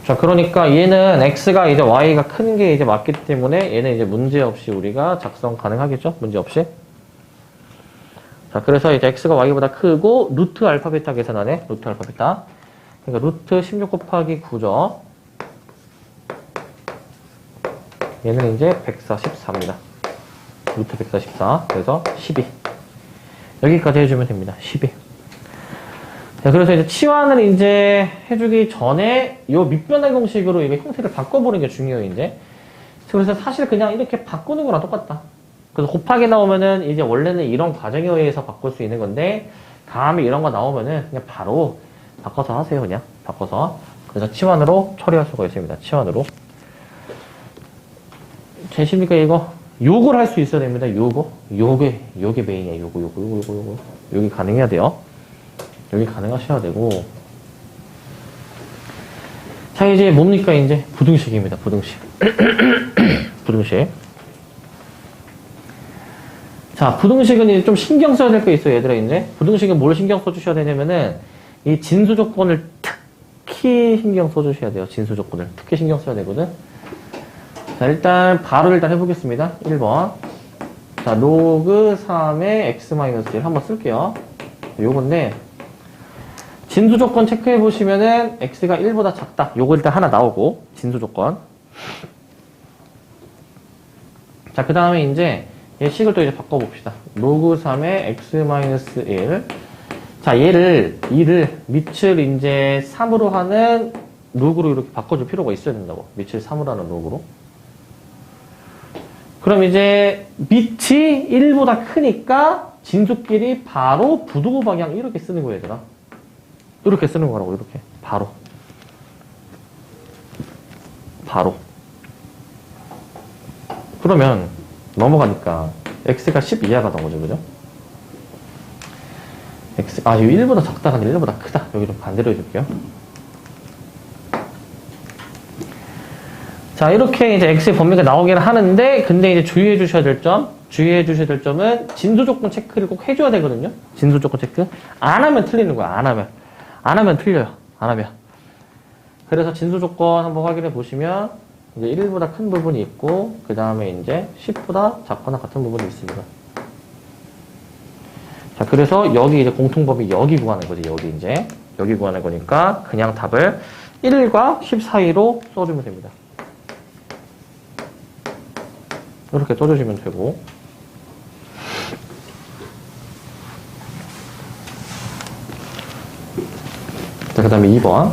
자, 그러니까 얘는 x가 이제 y가 큰 게 이제 맞기 때문에 얘는 이제 문제 없이 우리가 작성 가능하겠죠? 문제 없이. 자, 그래서 이제 x가 y보다 크고 루트 알파 베타 계산하네. 루트 알파 베타. 그러니까 루트 16 곱하기 9죠. 얘는 이제 144입니다. 루트 144. 그래서 12. 여기까지 해주면 됩니다. 12. 자, 그래서 이제 치환을 이제 해주기 전에 요 밑변화 공식으로 이게 형태를 바꿔보는 게 중요해요, 이제. 그래서 사실 그냥 이렇게 바꾸는 거랑 똑같다. 그래서 곱하기 나오면은 이제 원래는 이런 과정에 의해서 바꿀 수 있는 건데, 다음에 이런 거 나오면은 그냥 바로 바꿔서 하세요, 그냥. 바꿔서. 그래서 치환으로 처리할 수가 있습니다. 치환으로. 되십니까, 이거? 요걸 할 수 있어야 됩니다, 요거. 요게 메인이야, 요거. 여기 가능해야 돼요. 여기 가능하셔야 되고. 자, 이제 뭡니까, 이제? 부등식입니다, 부등식. 부등식. 자, 부등식은 이제 좀 신경 써야 될 게 있어요, 얘들아, 이제. 부등식은 뭘 신경 써주셔야 되냐면은, 이 진수 조건을 특히 신경 써주셔야 돼요, 진수 조건을. 특히 신경 써야 되거든. 자, 일단, 바로 해보겠습니다. 1번. 자, 로그 3의 x-1 한번 쓸게요. 요건데, 진수 조건 체크해 보시면은 x가 1보다 작다. 요거 일단 하나 나오고 진수 조건. 자, 그 다음에 이제 얘 식을 또 이제 바꿔봅시다. 로그 3의 x-1. 자, 얘를 2를 밑을 이제 3으로 하는 로그로 이렇게 바꿔줄 필요가 있어야 된다고. 밑을 3으로 하는 로그로. 그럼 이제 밑이 1보다 크니까 진수끼리 바로 부등호 방향 이렇게 쓰는 거예요, 얘들아. 이렇게 쓰는 거라고, 이렇게. 바로. 그러면, 넘어가니까, x가 10 이하가 나온 거죠, 그죠? 이거 1보다 작다가 아니라 1보다 크다. 여기 좀 반대로 해줄게요. 자, 이렇게 이제 x의 범위가 나오기는 하는데, 근데 이제 주의해 주셔야 될 점은, 진수 조건 체크를 꼭 해줘야 되거든요? 진수 조건 체크. 안 하면 틀리는 거야, 안 하면 틀려요. 안 하면. 그래서 진수 조건 한번 확인해 보시면 이제 1보다 큰 부분이 있고 그 다음에 이제 10보다 작거나 같은 부분이 있습니다. 자, 그래서 여기 이제 공통범위 여기 구하는 거지, 여기 이제. 여기 구하는 거니까 그냥 답을 1과 10 사이로 써주면 됩니다. 이렇게 써주시면 되고. 자, 그 다음에 2번.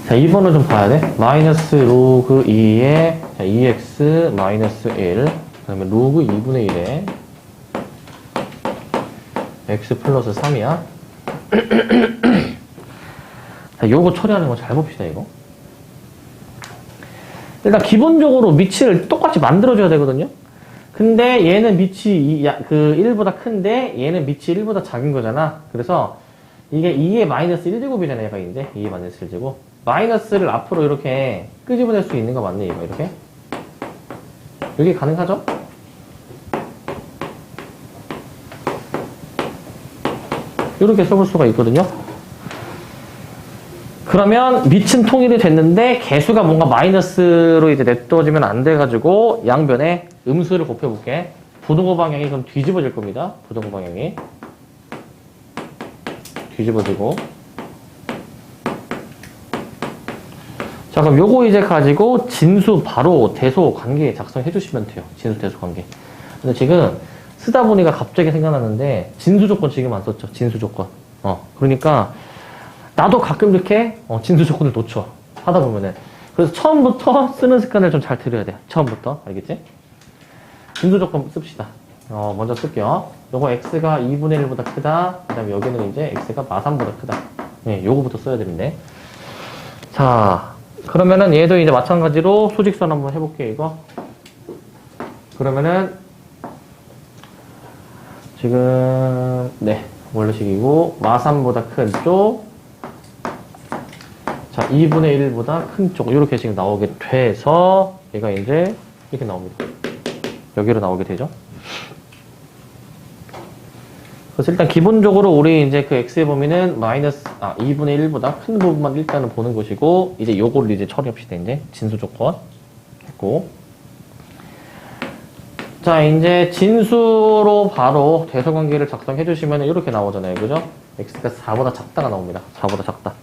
자, 2번을 좀 봐야 돼. 마이너스 로그 2에 2x 마이너스 1. 그 다음에 로그 2분의 1에 x 플러스 3이야. 자, 요거 처리하는 거 잘 봅시다, 이거. 일단 기본적으로 밑을 똑같이 만들어줘야 되거든요. 근데 얘는 밑이 그 1보다 큰데 얘는 밑이 1보다 작은 거잖아. 그래서 이게 2의 마이너스 1제곱이잖아, 얘가 이제. 2의 마이너스 1제곱. 마이너스를 앞으로 이렇게 끄집어낼 수 있는 거 맞네, 이거. 이렇게. 여기 가능하죠? 이렇게 써볼 수가 있거든요. 그러면 밑은 통일이 됐는데 개수가 뭔가 마이너스로 이제 냅둬지면 안 돼가지고 양변에 음수를 곱해볼게. 부등호 방향이 그럼 뒤집어질 겁니다. 부등호 방향이 뒤집어지고. 자, 그럼 요거 이제 가지고 진수 바로 대소 관계 작성해 주시면 돼요. 진수 대소 관계. 근데 지금 쓰다 보니까 갑자기 생각났는데 진수 조건 지금 안 썼죠. 진수 조건. 그러니까 나도 가끔 이렇게 진수 조건을 놓쳐. 하다 보면은. 그래서 처음부터 쓰는 습관을 좀 잘 들여야 돼. 처음부터. 알겠지? 진수 조건 씁시다. 먼저 쓸게요. 요거 x가 2분의 1보다 크다. 그 다음에 여기는 이제 x가 마3보다 크다. 네, 요거부터 써야 되는데. 자, 그러면은 얘도 이제 마찬가지로 수직선 한번 해볼게요, 이거. 그러면은, 지금, 네, 원래식이고, 마3보다 큰 쪽, 자, 2분의 1보다 큰 쪽, 이렇게 지금 나오게 돼서, 얘가 이제 이렇게 나옵니다. 여기로 나오게 되죠. 그래서 일단 기본적으로 우리 이제 그 x의 범위는 2분의 1보다 큰 부분만 일단은 보는 것이고, 이제 요거를 이제 처리합시다, 이제. 진수 조건. 했고. 자, 이제 진수로 바로 대소관계를 작성해 주시면 이렇게 나오잖아요. 그죠? x가 4보다 작다가 나옵니다. 4보다 작다.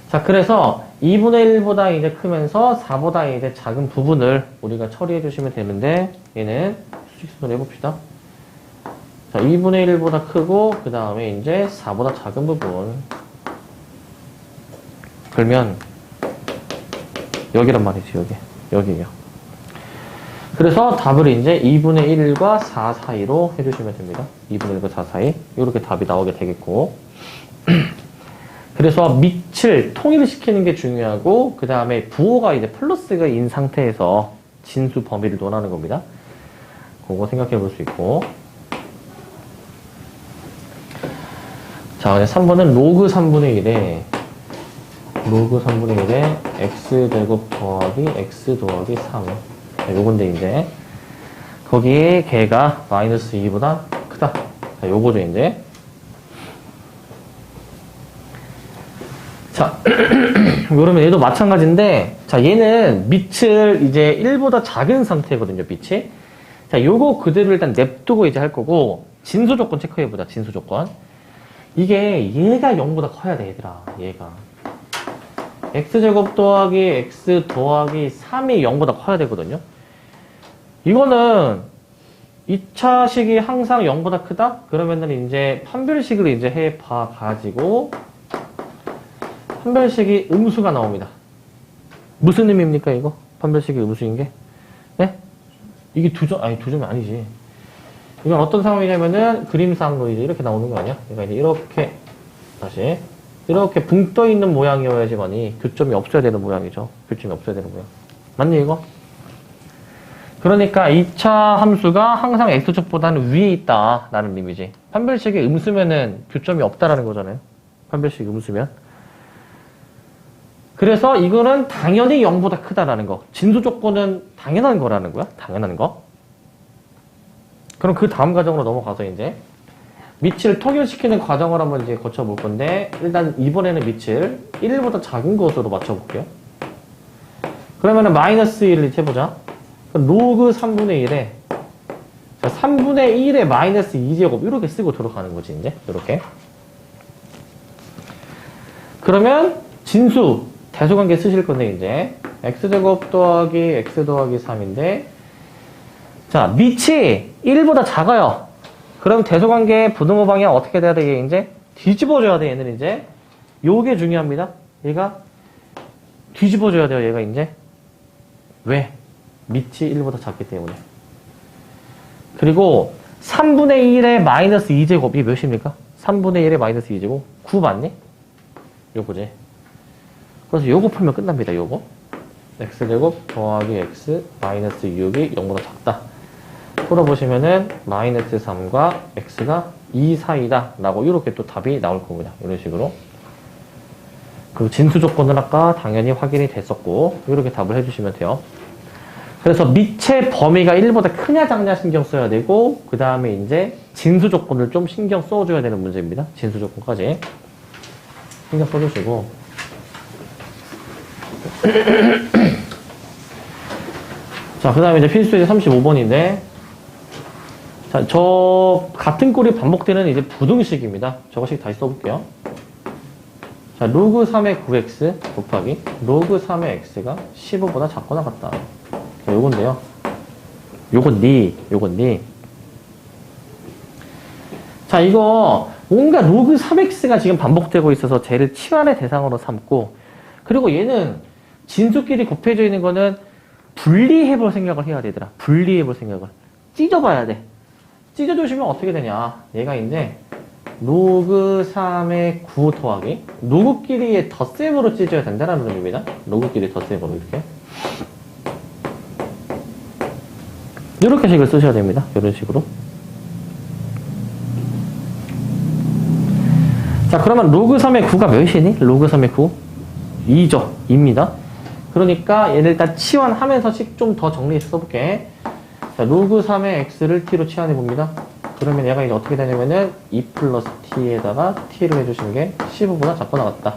자, 그래서 2분의 1보다 이제 크면서 4보다 이제 작은 부분을 우리가 처리해 주시면 되는데, 얘는 수직선을 해봅시다. 자, 2분의 1보다 크고, 그 다음에 이제 4보다 작은 부분. 그러면, 여기란 말이지, 여기. 여기요. 그래서 답을 이제 2분의 1과 4 사이로 해주시면 됩니다. 2분의 1과 4 사이. 이렇게 답이 나오게 되겠고. 그래서 밑을 통일시키는 게 중요하고, 그 다음에 부호가 이제 플러스가 인 상태에서 진수 범위를 논하는 겁니다. 그거 생각해 볼 수 있고. 자, 3번은 로그 3분의 1에 로그 3분의 1에 x제곱 더하기 x 더하기 3. 자, 요건데 이제 거기에 걔가 마이너스 2보다 크다. 자, 요거죠 이제. 자, 그러면 얘도 마찬가지인데, 자, 얘는 밑을 이제 1보다 작은 상태거든요, 밑이. 자, 요거 그대로 일단 냅두고 이제 할 거고, 진수 조건 체크해보자, 진수 조건. 이게 얘가 0보다 커야 돼, 얘들아, 얘가. x제곱 더하기 x 더하기 3이 0보다 커야 되거든요. 이거는 2차식이 항상 0보다 크다? 그러면은 이제 판별식을 이제 해봐가지고, 판별식이 음수가 나옵니다. 무슨 의미입니까, 이거? 판별식이 음수인 게? 네? 이게 두 점이 아니지. 이건 어떤 상황이냐면은, 그림상으로 이제 이렇게 나오는 거 아니야? 그러니까 이제 이렇게, 다시. 이렇게 붕 떠 있는 모양이어야지만이 교점이 없어야 되는 모양이죠. 교점이 없어야 되는 모양. 맞니, 이거? 그러니까 2차 함수가 항상 x축보다는 위에 있다. 라는 의미지. 판별식이 음수면은 교점이 없다라는 거잖아요. 판별식이 음수면. 그래서 이거는 당연히 0보다 크다라는 거. 진수 조건은 당연한 거라는 거야. 당연한 거. 그럼 그 다음 과정으로 넘어가서 이제 밑을 통일시키는 과정을 한번 이제 거쳐볼 건데, 일단 이번에는 밑을 1보다 작은 것으로 맞춰볼게요. 그러면은 마이너스 1을 해보자. 로그 3분의 1에 3분의 1에 마이너스 2제곱 이렇게 쓰고 들어가는 거지 이제 이렇게. 그러면 진수 대소관계 쓰실 건데 이제 x제곱 더하기 x 더하기 3인데 자 밑이 1보다 작아요. 그럼 대소관계 부등호 방향 어떻게 돼야 돼? 얘 이제 뒤집어줘야 돼. 얘는 이제 요게 중요합니다. 얘가 뒤집어줘야 돼요. 얘가 이제 왜? 밑이 1보다 작기 때문에. 그리고 3분의 1에 마이너스 2제곱이 몇입니까? 3분의 1에 마이너스 2제곱 9 맞니? 요거지. 그래서 요거 풀면 끝납니다. 요거 x제곱 더하기 x 마이너스 6이 0보다 작다. 풀어보시면은 마이너스 3과 x가 2 사이다 라고 이렇게 또 답이 나올 겁니다. 이런 식으로. 그리고 진수 조건은 아까 당연히 확인이 됐었고 이렇게 답을 해주시면 돼요. 그래서 밑의 범위가 1보다 크냐 작냐 신경 써야 되고 그 다음에 이제 진수 조건을 좀 신경 써줘야 되는 문제입니다. 진수 조건까지 신경 써주시고 자, 그 다음에 이제 필수제 35번인데 자, 저 같은 꼴이 반복되는 이제 부등식입니다. 저거씩 다시 써볼게요. 자, 로그 3의 9x 곱하기 로그 3의 x가 15보다 작거나 같다. 자, 요건데요. 요건 니. 자, 이거 뭔가 로그 3x가 지금 반복되고 있어서 쟤를 치환의 대상으로 삼고 그리고 얘는 진수끼리 곱해져 있는 거는 분리해볼 생각을 해야 되더라. 분리해볼 생각을. 찢어봐야 돼. 찢어주시면 어떻게 되냐. 얘가 이제 로그 3의 9 더하기 로그끼리의 덧셈으로 찢어야 된다는 의미입니다. 로그끼리 덧셈으로 이렇게 식을 쓰셔야 됩니다. 이런 식으로. 자, 그러면 로그 3의 9가 몇이니? 로그 3의 9? 2죠. 2입니다. 그러니까 얘를 일단 치환하면서씩 좀 더 정리해서 써볼게. 자, 로그 3의 x를 t로 치환해 봅니다. 그러면 얘가 이제 어떻게 되냐면은 2 플러스 t에다가 t를 해주신 게 15보다 작거나 같다.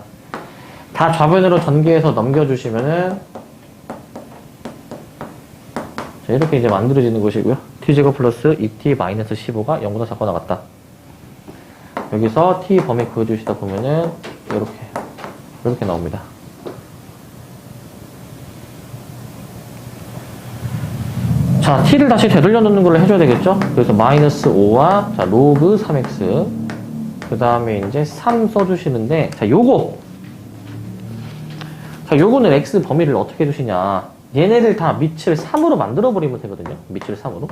다 좌변으로 전개해서 넘겨주시면은 자, 이렇게 이제 만들어지는 것이고요. t제곱 플러스 2t 마이너스 15가 0보다 작거나 같다. 여기서 t 범위 그어주시다 보면은 이렇게 나옵니다. 자, t를 다시 되돌려 놓는 걸로 해줘야 되겠죠? 그래서 마이너스 5와 자, 로그 3x 그 다음에 이제 3 써주시는데 자, 요거는 x 범위를 어떻게 해주시냐. 얘네들 다 밑을 3으로 만들어 버리면 되거든요. 밑을 3으로.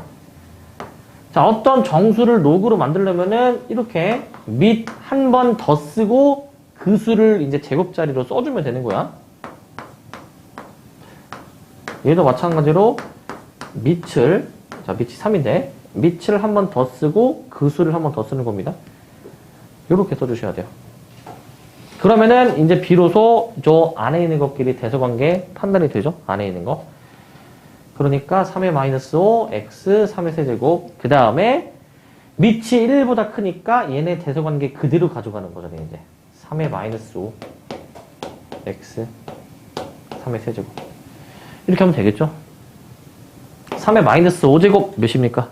자, 어떤 정수를 로그로 만들려면은 이렇게 밑 한 번 더 쓰고 그 수를 이제 제곱자리로 써주면 되는 거야. 얘도 마찬가지로 밑을, 자, 밑이 3인데, 밑을 한 번 더 쓰고 그 수를 한 번 더 쓰는 겁니다. 요렇게 써주셔야 돼요. 그러면은 이제 비로소 저 안에 있는 것끼리 대소관계 판단이 되죠? 안에 있는 거. 그러니까 3의 마이너스 5, x, 3의 세제곱. 그 다음에 밑이 1보다 크니까 얘네 대소관계 그대로 가져가는 거잖아요, 이제. 3의 마이너스 5, x, 3의 세제곱. 이렇게 하면 되겠죠? 3의 마이너스 5제곱 몇입니까?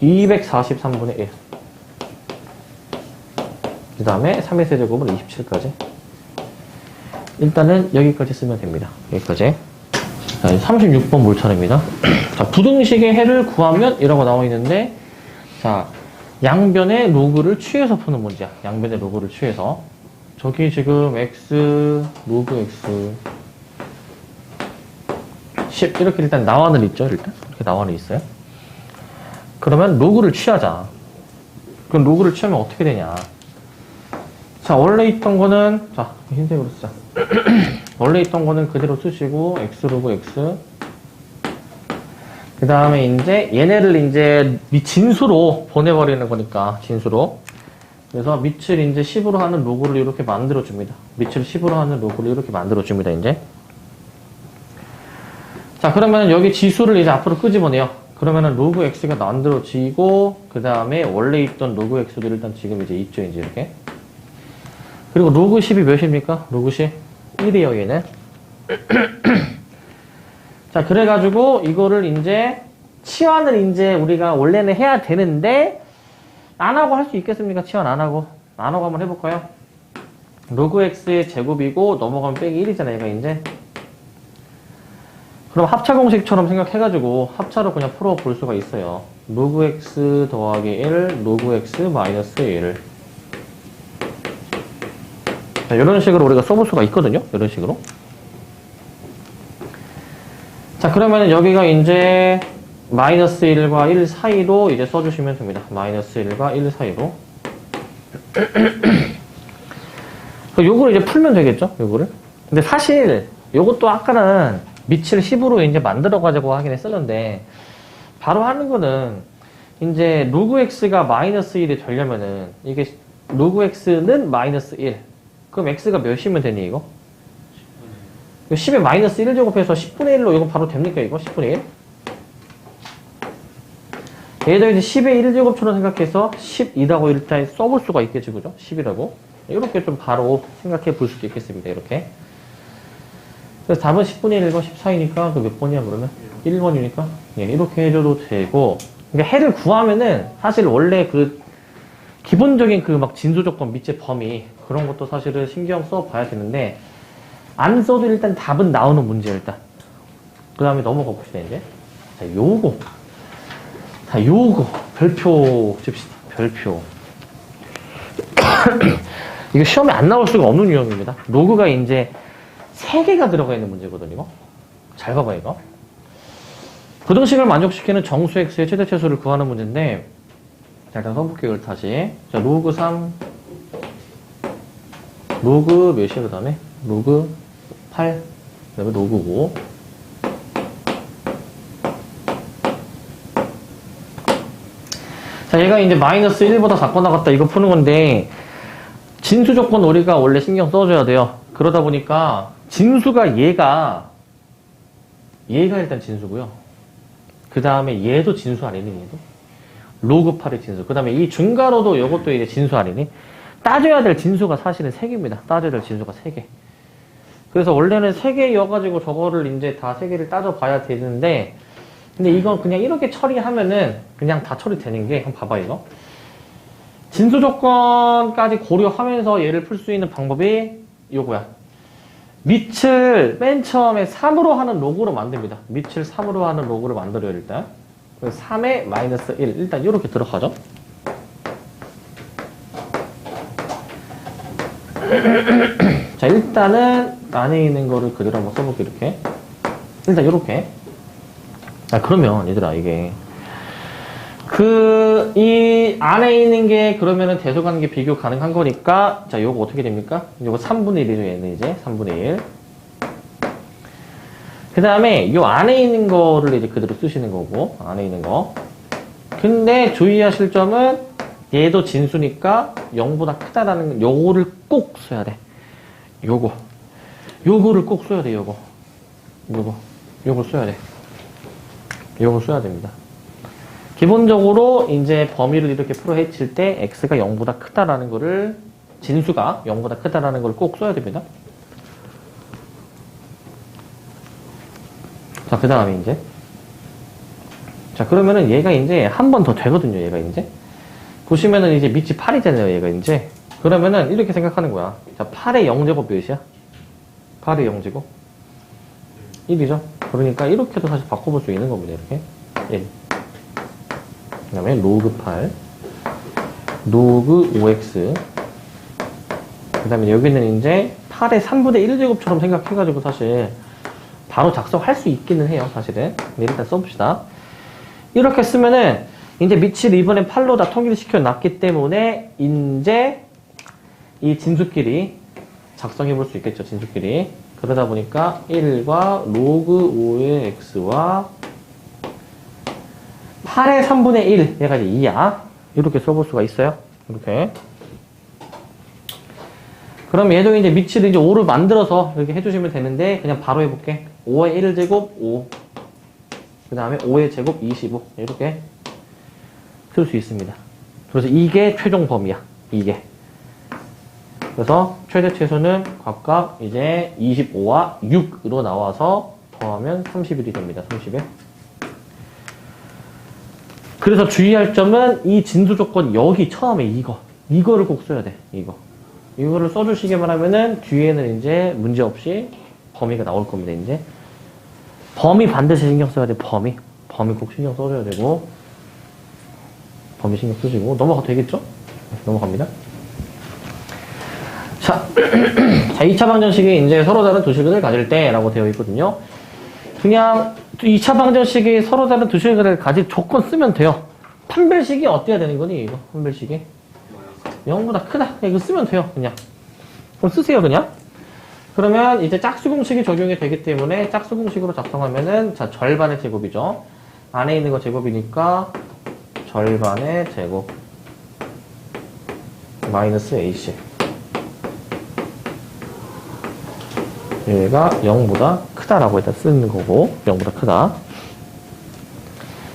243분의 1. 그 다음에 3의 세제곱은 27까지. 일단은 여기까지 쓰면 됩니다. 여기까지. 자, 36번 물 차례입니다. 자, 부등식의 해를 구하면 이라고 나와 있는데, 자, 양변의 로그를 취해서 푸는 문제야. 양변의 로그를 취해서. 저기 지금 x, 로그 x, 10 이렇게 일단 나와는 있죠. 일단 이렇게 나와는 있어요. 그러면 로그를 취하자. 그럼 로그를 취하면 어떻게 되냐. 자, 원래 있던 거는 자, 흰색으로 쓰자. 원래 있던 거는 그대로 쓰시고 x 로그 x 그 다음에 이제 얘네를 이제 진수로 보내버리는 거니까 진수로. 그래서 밑을 이제 10으로 하는 로그를 이렇게 만들어줍니다. 밑을 10으로 하는 로그를 이렇게 만들어줍니다. 이제. 자, 그러면 여기 지수를 이제 앞으로 끄집어내요. 그러면은 로그 x가 만들어지고 그 다음에 원래 있던 로그 x도 일단 지금 이제 있죠. 이제 이렇게. 그리고 로그 10이 몇입니까? 로그 10 1이에요. 얘는. 자, 그래가지고 이거를 이제 치환을 이제 우리가 원래는 해야 되는데 안 하고 할 수 있겠습니까? 치환 안 하고. 안 하고 한번 해볼까요? 로그 x의 제곱이고 넘어가면 빼기 1이잖아요, 얘가 이제. 그럼 합차 공식처럼 생각해가지고 합차로 그냥 풀어볼 수가 있어요. 로그 x 더하기 1, 로그 x 마이너스 1. 자, 이런 식으로 우리가 써볼 수가 있거든요. 이런 식으로. 자, 그러면 여기가 이제 마이너스 1과 1 사이로 이제 써주시면 됩니다. 마이너스 1과 1 사이로. 요거를 이제 풀면 되겠죠? 요거를. 근데 사실 요것도 아까는 밑을 10으로 이제 만들어가지고 하긴 했었는데 바로 하는 거는 이제 로그 x가 마이너스 1이 되려면은 이게 로그 x는 마이너스 1. 그럼 x가 몇이면 되니 이거? 10에 마이너스 1 제곱해서 10분의 1로 이거 바로 됩니까 이거? 10분의 1? 얘도 이제 10의 1제곱처럼 생각해서 12라고 일단 써볼 수가 있겠지, 그죠? 10이라고. 이렇게 좀 바로 생각해 볼 수도 있겠습니다, 이렇게. 그래서 답은 10분의 1과 14이니까 그 몇 번이야, 그러면? 1번이니까? 예, 이렇게 해줘도 되고. 그러니까 해를 구하면은 사실 원래 그 기본적인 그 막 진수조건 밑에 범위 그런 것도 사실은 신경 써 봐야 되는데 안 써도 일단 답은 나오는 문제예요, 일단. 그 다음에 넘어가 봅시다, 이제. 자, 요거. 자, 요거. 별표 줍시다. 별표. 이거 시험에 안 나올 수가 없는 유형입니다. 로그가 이제 3개가 들어가 있는 문제거든요, 이거. 잘 봐봐, 이거. 부등식을 만족시키는 정수 x의 최대 최소를 구하는 문제인데, 자, 일단 써볼게요, 이걸 다시. 자, 로그 3. 로그 몇이야, 그 다음에? 로그 8. 그 다음에 로그 5. 자, 얘가 이제 마이너스 1보다 작거나 같다 이거 푸는 건데 진수 조건 우리가 원래 신경 써줘야 돼요. 그러다 보니까 진수가 얘가 일단 진수고요. 그 다음에 얘도 진수 아니니 얘도? 로그 8의 진수. 그 다음에 이 중괄호도 이것도 이제 진수 아니니? 따져야 될 진수가 사실은 3개입니다. 따져야 될 진수가 3개. 그래서 원래는 3개여가지고 저거를 이제 다 3개를 따져봐야 되는데 근데 이건 그냥 이렇게 처리하면은 그냥 다 처리되는 게, 한번 봐봐, 이거. 진수 조건까지 고려하면서 얘를 풀 수 있는 방법이 요거야. 밑을 맨 처음에 3으로 하는 로그로 만듭니다. 밑을 3으로 하는 로그를 만들어요, 일단. 3에 마이너스 1. 일단 이렇게 들어가죠. 자, 일단은 안에 있는 거를 그대로 한번 써볼게요, 이렇게. 일단 이렇게. 자, 그러면 얘들아 이게 이 안에 있는 게 그러면은 대소관계 비교 가능한 거니까 자, 요거 어떻게 됩니까? 요거 3분의 1이죠, 얘는 이제 3분의 1. 그 다음에 요 안에 있는 거를 이제 그대로 쓰시는 거고, 안에 있는 거. 근데 주의하실 점은 얘도 진수니까 0보다 크다라는 요거를 꼭 써야 돼. 요거를 꼭 써야 돼, 요걸 써야 돼. 이걸 써야 됩니다. 기본적으로 이제 범위를 이렇게 풀어 헤칠 때 x가 0보다 크다라는 거를, 진수가 0보다 크다라는 걸 꼭 써야 됩니다. 자, 그 다음에 이제. 자, 그러면은 얘가 이제 한 번 더 되거든요, 얘가 이제. 보시면은 이제 밑이 8이잖아요, 얘가 이제. 그러면은 이렇게 생각하는 거야. 자, 8의 0제곱 몇이야? 8의 0제곱? 1이죠? 그러니까 이렇게도 사실 바꿔볼 수 있는 겁니다. 이렇게 1. 그 다음에 로그 8 로그 5x 그 다음에 여기는 이제 8의 3분의 1제곱처럼 생각해가지고 사실 바로 작성할 수 있기는 해요, 사실은. 네, 일단 써봅시다. 이렇게 쓰면은 이제 밑을 이번엔 8로 다 통일시켜 놨기 때문에 이제 이 진수끼리 작성해 볼 수 있겠죠, 진수끼리. 그러다 보니까 1과 로그 5의 x와 8의 3분의 1, 얘가 이제 2야. 이렇게 써볼 수가 있어요. 이렇게. 그럼 얘도 이제 밑을 이제 5를 만들어서 이렇게 해주시면 되는데, 그냥 바로 해볼게. 5의 1제곱 5. 그 다음에 5의 제곱 25. 이렇게 쓸 수 있습니다. 그래서 이게 최종 범위야. 이게. 그래서 최대 최소는 각각 이제 25와 6으로 나와서 더하면 31이 됩니다. 31. 그래서 주의할 점은 이 진수 조건 여기 처음에 이거를 꼭 써야 돼. 이거를 써주시기만 하면은 뒤에는 이제 문제 없이 범위가 나올 겁니다. 이제 범위 반드시 신경 써야 돼. 범위 꼭 신경 써줘야 되고 범위 신경 쓰시고 넘어가도 되겠죠? 넘어갑니다. 자, 자 2차 방정식이 이제 서로 다른 두 식을 가질 때라고 되어 있거든요. 그냥 2차 방정식이 서로 다른 두 식을 가질 조건 쓰면 돼요. 판별식이 어때야 되는 거니, 이거? 판별식이? 0보다 크다. 이거 쓰면 돼요, 그냥. 그럼 쓰세요, 그냥. 그러면 이제 짝수공식이 적용이 되기 때문에 짝수공식으로 작성하면은, 자, 절반의 제곱이죠. 안에 있는 거 제곱이니까, 절반의 제곱. 마이너스 AC. 얘가 0보다 크다라고 일단 쓰는 거고, 0보다 크다.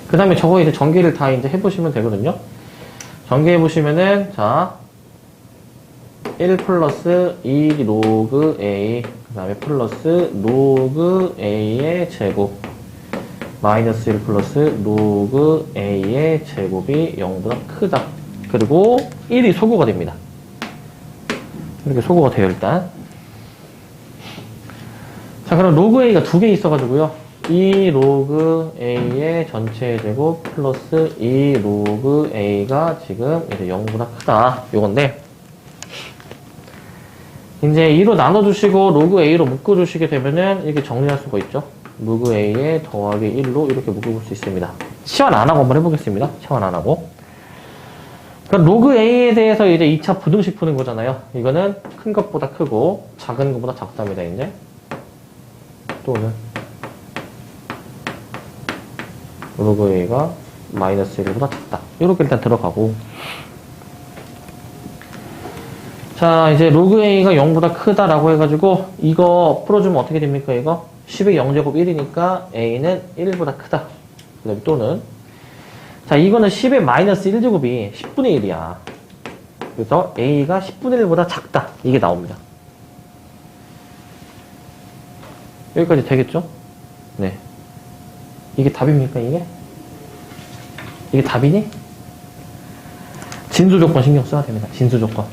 그 다음에 저거 이제 전개를 다 이제 해보시면 되거든요. 전개해보시면은, 자, 1 플러스 2 로그 A, 그 다음에 플러스 로그 A의 제곱, 마이너스 1 플러스 로그 A의 제곱이 0보다 크다. 그리고 1이 소구가 됩니다. 이렇게 소구가 돼요, 일단. 자, 그럼 로그 A가 두 개 있어가지고요. 2 로그 A의 전체 제곱 플러스 2 로그 A가 지금 이제 0보다 크다. 요건데, 이제 2로 나눠주시고 로그 A로 묶어주시게 되면은 이렇게 정리할 수가 있죠. 로그 A에 더하기 1로 이렇게 묶어볼 수 있습니다. 치환 안 하고 한번 해보겠습니다. 치환 안 하고. 그럼 로그 A에 대해서 이제 2차 부등식 푸는 거잖아요. 이거는 큰 것보다 크고 작은 것보다 작답니다, 이제. 또는 로그 A가 마이너스 1보다 작다. 이렇게 일단 들어가고. 자, 이제 로그 A가 0보다 크다라고 해가지고, 이거 풀어주면 어떻게 됩니까, 이거? 10의 0제곱 1이니까 A는 1보다 크다. 그 다음에 또는, 자, 이거는 10의 마이너스 1제곱이 10분의 1이야. 그래서 A가 10분의 1보다 작다. 이게 나옵니다. 여기까지 되겠죠? 네. 이게 답입니까, 이게? 이게 답이니? 진수 조건 신경 써야 됩니다. 진수 조건.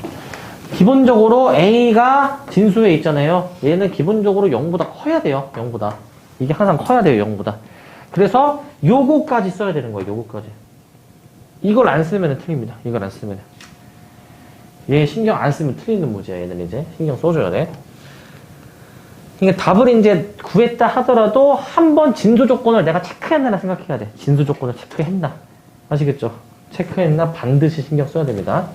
기본적으로 A가 진수에 있잖아요. 얘는 기본적으로 0보다 커야 돼요. 0보다. 이게 항상 커야 돼요. 0보다. 그래서 요거까지 써야 되는 거예요. 요거까지. 이걸 안 쓰면 틀립니다. 이걸 안 쓰면. 얘 신경 안 쓰면 틀리는 문제야. 얘는 이제 신경 써줘야 돼. 그러니까 답을 이제 구했다 하더라도 한번 진수 조건을 내가 체크했나 생각해야 돼. 진수 조건을 체크했나. 아시겠죠? 체크했나 반드시 신경 써야 됩니다.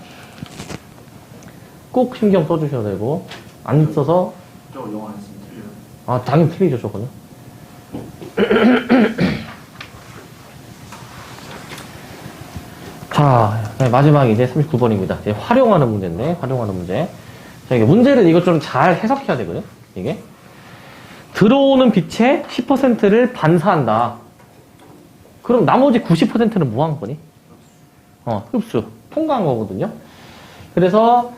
꼭 신경 써주셔야 되고, 안 써서. 저거 영어 안 쓰면 틀려요. 아, 당연히 틀리죠, 저거는. 자, 마지막 이제 39번입니다. 이제 활용하는 문제인데, 활용하는 문제. 자, 이게 문제를 이거 좀 잘 해석해야 되거든, 이게. 들어오는 빛의 10%를 반사한다. 그럼 나머지 90%는 뭐 한 거니? 흡수. 통과한 거거든요. 그래서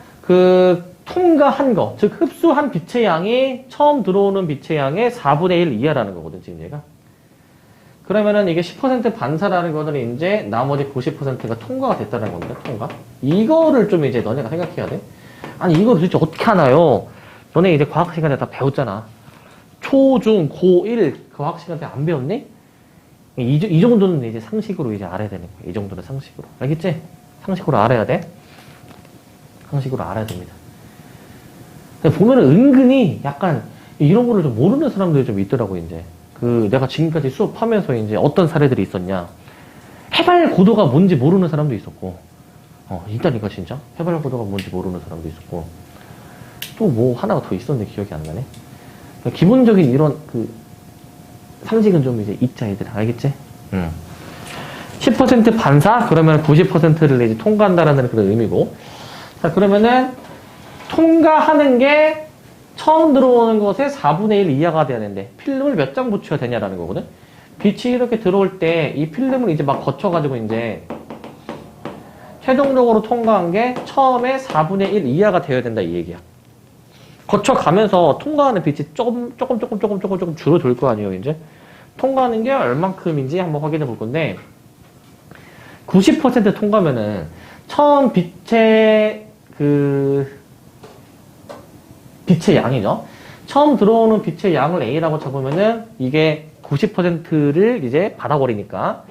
통과한 거, 즉 흡수한 빛의 양이 처음 들어오는 빛의 양의 4분의 1 이하라는 거거든, 지금 얘가. 그러면은 이게 10% 반사라는 거는 이제 나머지 90%가 통과가 됐다는 겁니다, 통과. 이거를 좀 이제 너네가 생각해야 돼. 아니, 이걸 도대체 어떻게 하나요? 너네 이제 과학 시간에 다 배웠잖아. 초, 중, 고, 1 과학 시간 때 안 배웠니? 이 정도는 이제 상식으로 이제 알아야 되는 거야. 이 정도는 상식으로. 알겠지? 상식으로 알아야 돼. 상식으로 알아야 됩니다. 보면은 은근히 약간 이런 거를 좀 모르는 사람들이 좀 있더라고, 이제. 내가 지금까지 수업하면서 이제 어떤 사례들이 있었냐. 해발 고도가 뭔지 모르는 사람도 있었고. 있다니까, 진짜. 해발 고도가 뭔지 모르는 사람도 있었고. 또 뭐 하나가 더 있었는데 기억이 안 나네. 기본적인 이런 상식은 좀 이제 잊자, 얘들. 알겠지? 10% 반사? 그러면 90%를 이제 통과한다라는 그런 의미고. 자, 그러면은, 통과하는 게 처음 들어오는 것의 4분의 1 이하가 돼야 되는데, 필름을 몇 장 붙여야 되냐라는 거거든? 빛이 이렇게 들어올 때, 이 필름을 이제 막 거쳐가지고 이제, 최종적으로 통과한 게 처음에 4분의 1 이하가 되어야 된다, 이 얘기야. 거쳐가면서 통과하는 빛이 조금 줄어들 거 아니에요, 이제. 통과하는 게 얼만큼인지 한번 확인해 볼 건데, 90% 통과면은, 처음 빛의 빛의 양이죠. 처음 들어오는 빛의 양을 A라고 잡으면은, 이게 90%를 이제 받아버리니까,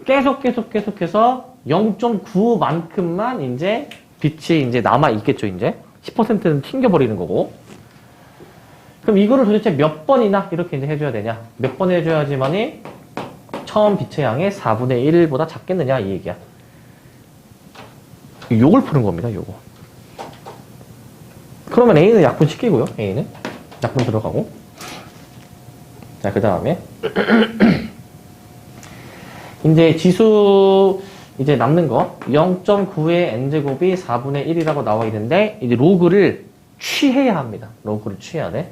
계속해서 0.9만큼만 이제 빛이 이제 남아있겠죠, 이제. 10%는 튕겨버리는 거고. 그럼 이거를 도대체 몇 번이나 이렇게 이제 해줘야 되냐? 몇 번 해줘야지만이 처음 빛의 양의 4분의 1보다 작겠느냐? 이 얘기야. 요걸 푸는 겁니다, 요거. 그러면 A는 약분시키고요, A는. 약분 들어가고. 자, 그 다음에. 이제 지수, 이제 남는 거 0.9의 n제곱이 4분의 1이라고 나와 있는데 이제 로그를 취해야 합니다. 로그를 취해야 돼.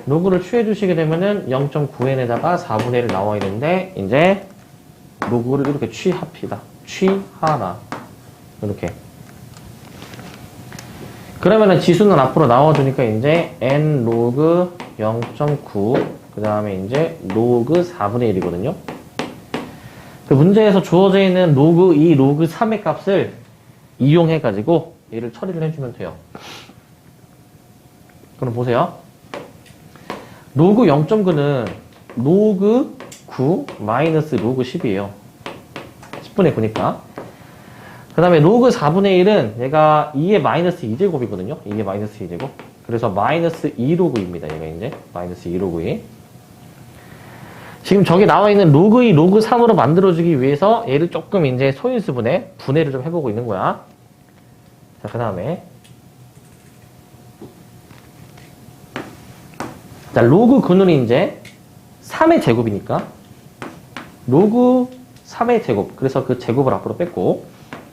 로그를 취해 주시게 되면은 0.9n에다가 4분의 1 나와 있는데 이제 로그를 이렇게 취합시다. 취하라. 이렇게. 그러면은 지수는 앞으로 나와주니까 이제 n 로그 0.9 그 다음에 이제 로그 4분의 1이거든요. 그 문제에서 주어져 있는 로그 2, 로그 3의 값을 이용해가지고 얘를 처리를 해주면 돼요. 그럼 보세요. 로그 0.9는 로그 9 마이너스 로그 10이에요. 10분의 9니까. 그 다음에 로그 4분의 1은 얘가 2의 마이너스 2제곱이거든요. 2의 마이너스 2제곱. 그래서 마이너스 2로그입니다. 얘가 이제 마이너스 2로그 2. 지금 저기 나와 있는 로그 2, 로그 3으로 만들어주기 위해서 얘를 조금 이제 소인수분해, 분해를 좀 해보고 있는 거야. 자, 그 다음에. 자, 로그 9는 이제 3의 제곱이니까. 로그 3의 제곱. 그래서 그 제곱을 앞으로 뺐고.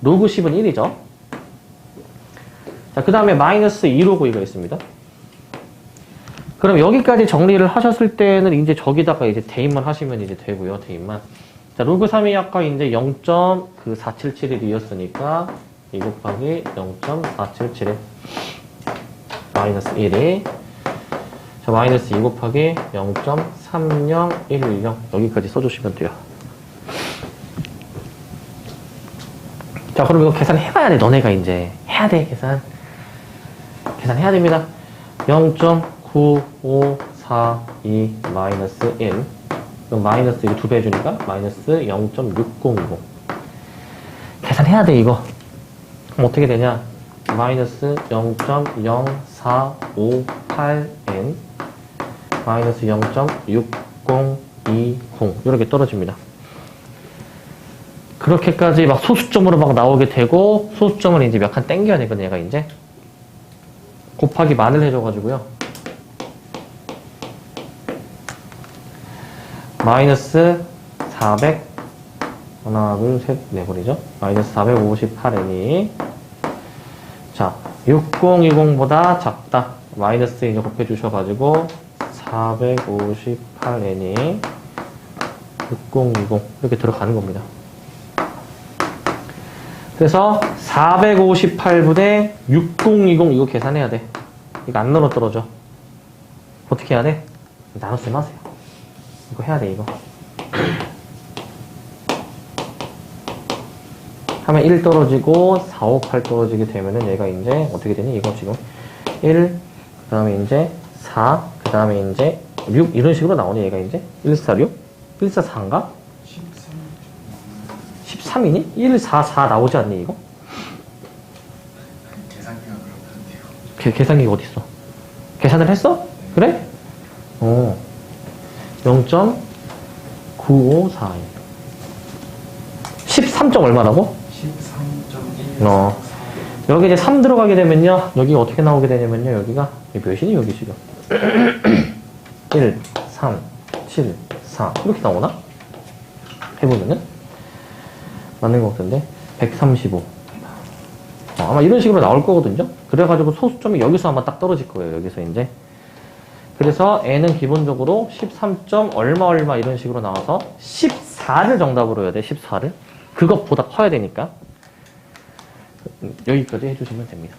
로그 10은 1이죠. 자, 그 다음에 마이너스 2로그 이거 있습니다. 그럼 여기까지 정리를 하셨을 때는 이제 저기다가 이제 대입만 하시면 이제 되고요. 대입만. 자, 로그 3이 아까 이제 0.4771이었으니까 2 곱하기 0.477에 마이너스 1이 자, 마이너스 2 곱하기 0.30110 여기까지 써주시면 돼요. 자, 그럼 이거 계산해봐야 돼. 너네가 이제 해야 돼. 계산해야 됩니다. 0.9542 마이너스 1 그럼 마이너스 이거 2배 해주니까 마이너스 0.6020 계산해야 돼 이거. 그럼 어떻게 되냐 마이너스 0.0458n 마이너스 0.6020 이렇게 떨어집니다. 그렇게까지 막 소수점으로 막 나오게 되고 소수점을 이제 몇 칸 땡겨야 되거든. 얘가 이제 곱하기 만을 해줘가지고요. 마이너스 400 하나 둘 셋 내버리죠. 마이너스 458n이 자 6020보다 작다. 마이너스 이제 곱해주셔가지고 458n이 6020 이렇게 들어가는 겁니다. 그래서 458분의 6020 이거 계산해야 돼. 이거 안 나눠 떨어져. 어떻게 해야 돼? 나눗셈 하세요. 이거 해야 돼 이거. 하면 1 떨어지고 458 떨어지게 되면은 얘가 이제 어떻게 되니? 이거 지금 1, 그 다음에 이제 4, 그 다음에 이제 6 이런 식으로 나오니 얘가 이제 146, 144인가? 13이니? 1, 4, 4 나오지 않니 이거? 계산기가 그렇던데요. 계산기가 어딨어? 계산을 했어? 그래? 0.9542 13점 얼마라고? 13.1 여기 이제 3 들어가게 되면요 여기가 어떻게 나오게 되냐면요 여기가 몇이니 여기 지금 1, 3, 7, 4 이렇게 나오나? 해보면은 맞는 것 같은데 135 아마 이런 식으로 나올 거거든요. 그래가지고 소수점이 여기서 아마 딱 떨어질 거예요. 여기서 이제 그래서 n은 기본적으로 13점 얼마 이런 식으로 나와서 14를 정답으로 해야 돼. 14를 그것보다 커야 되니까 여기까지 해주시면 됩니다.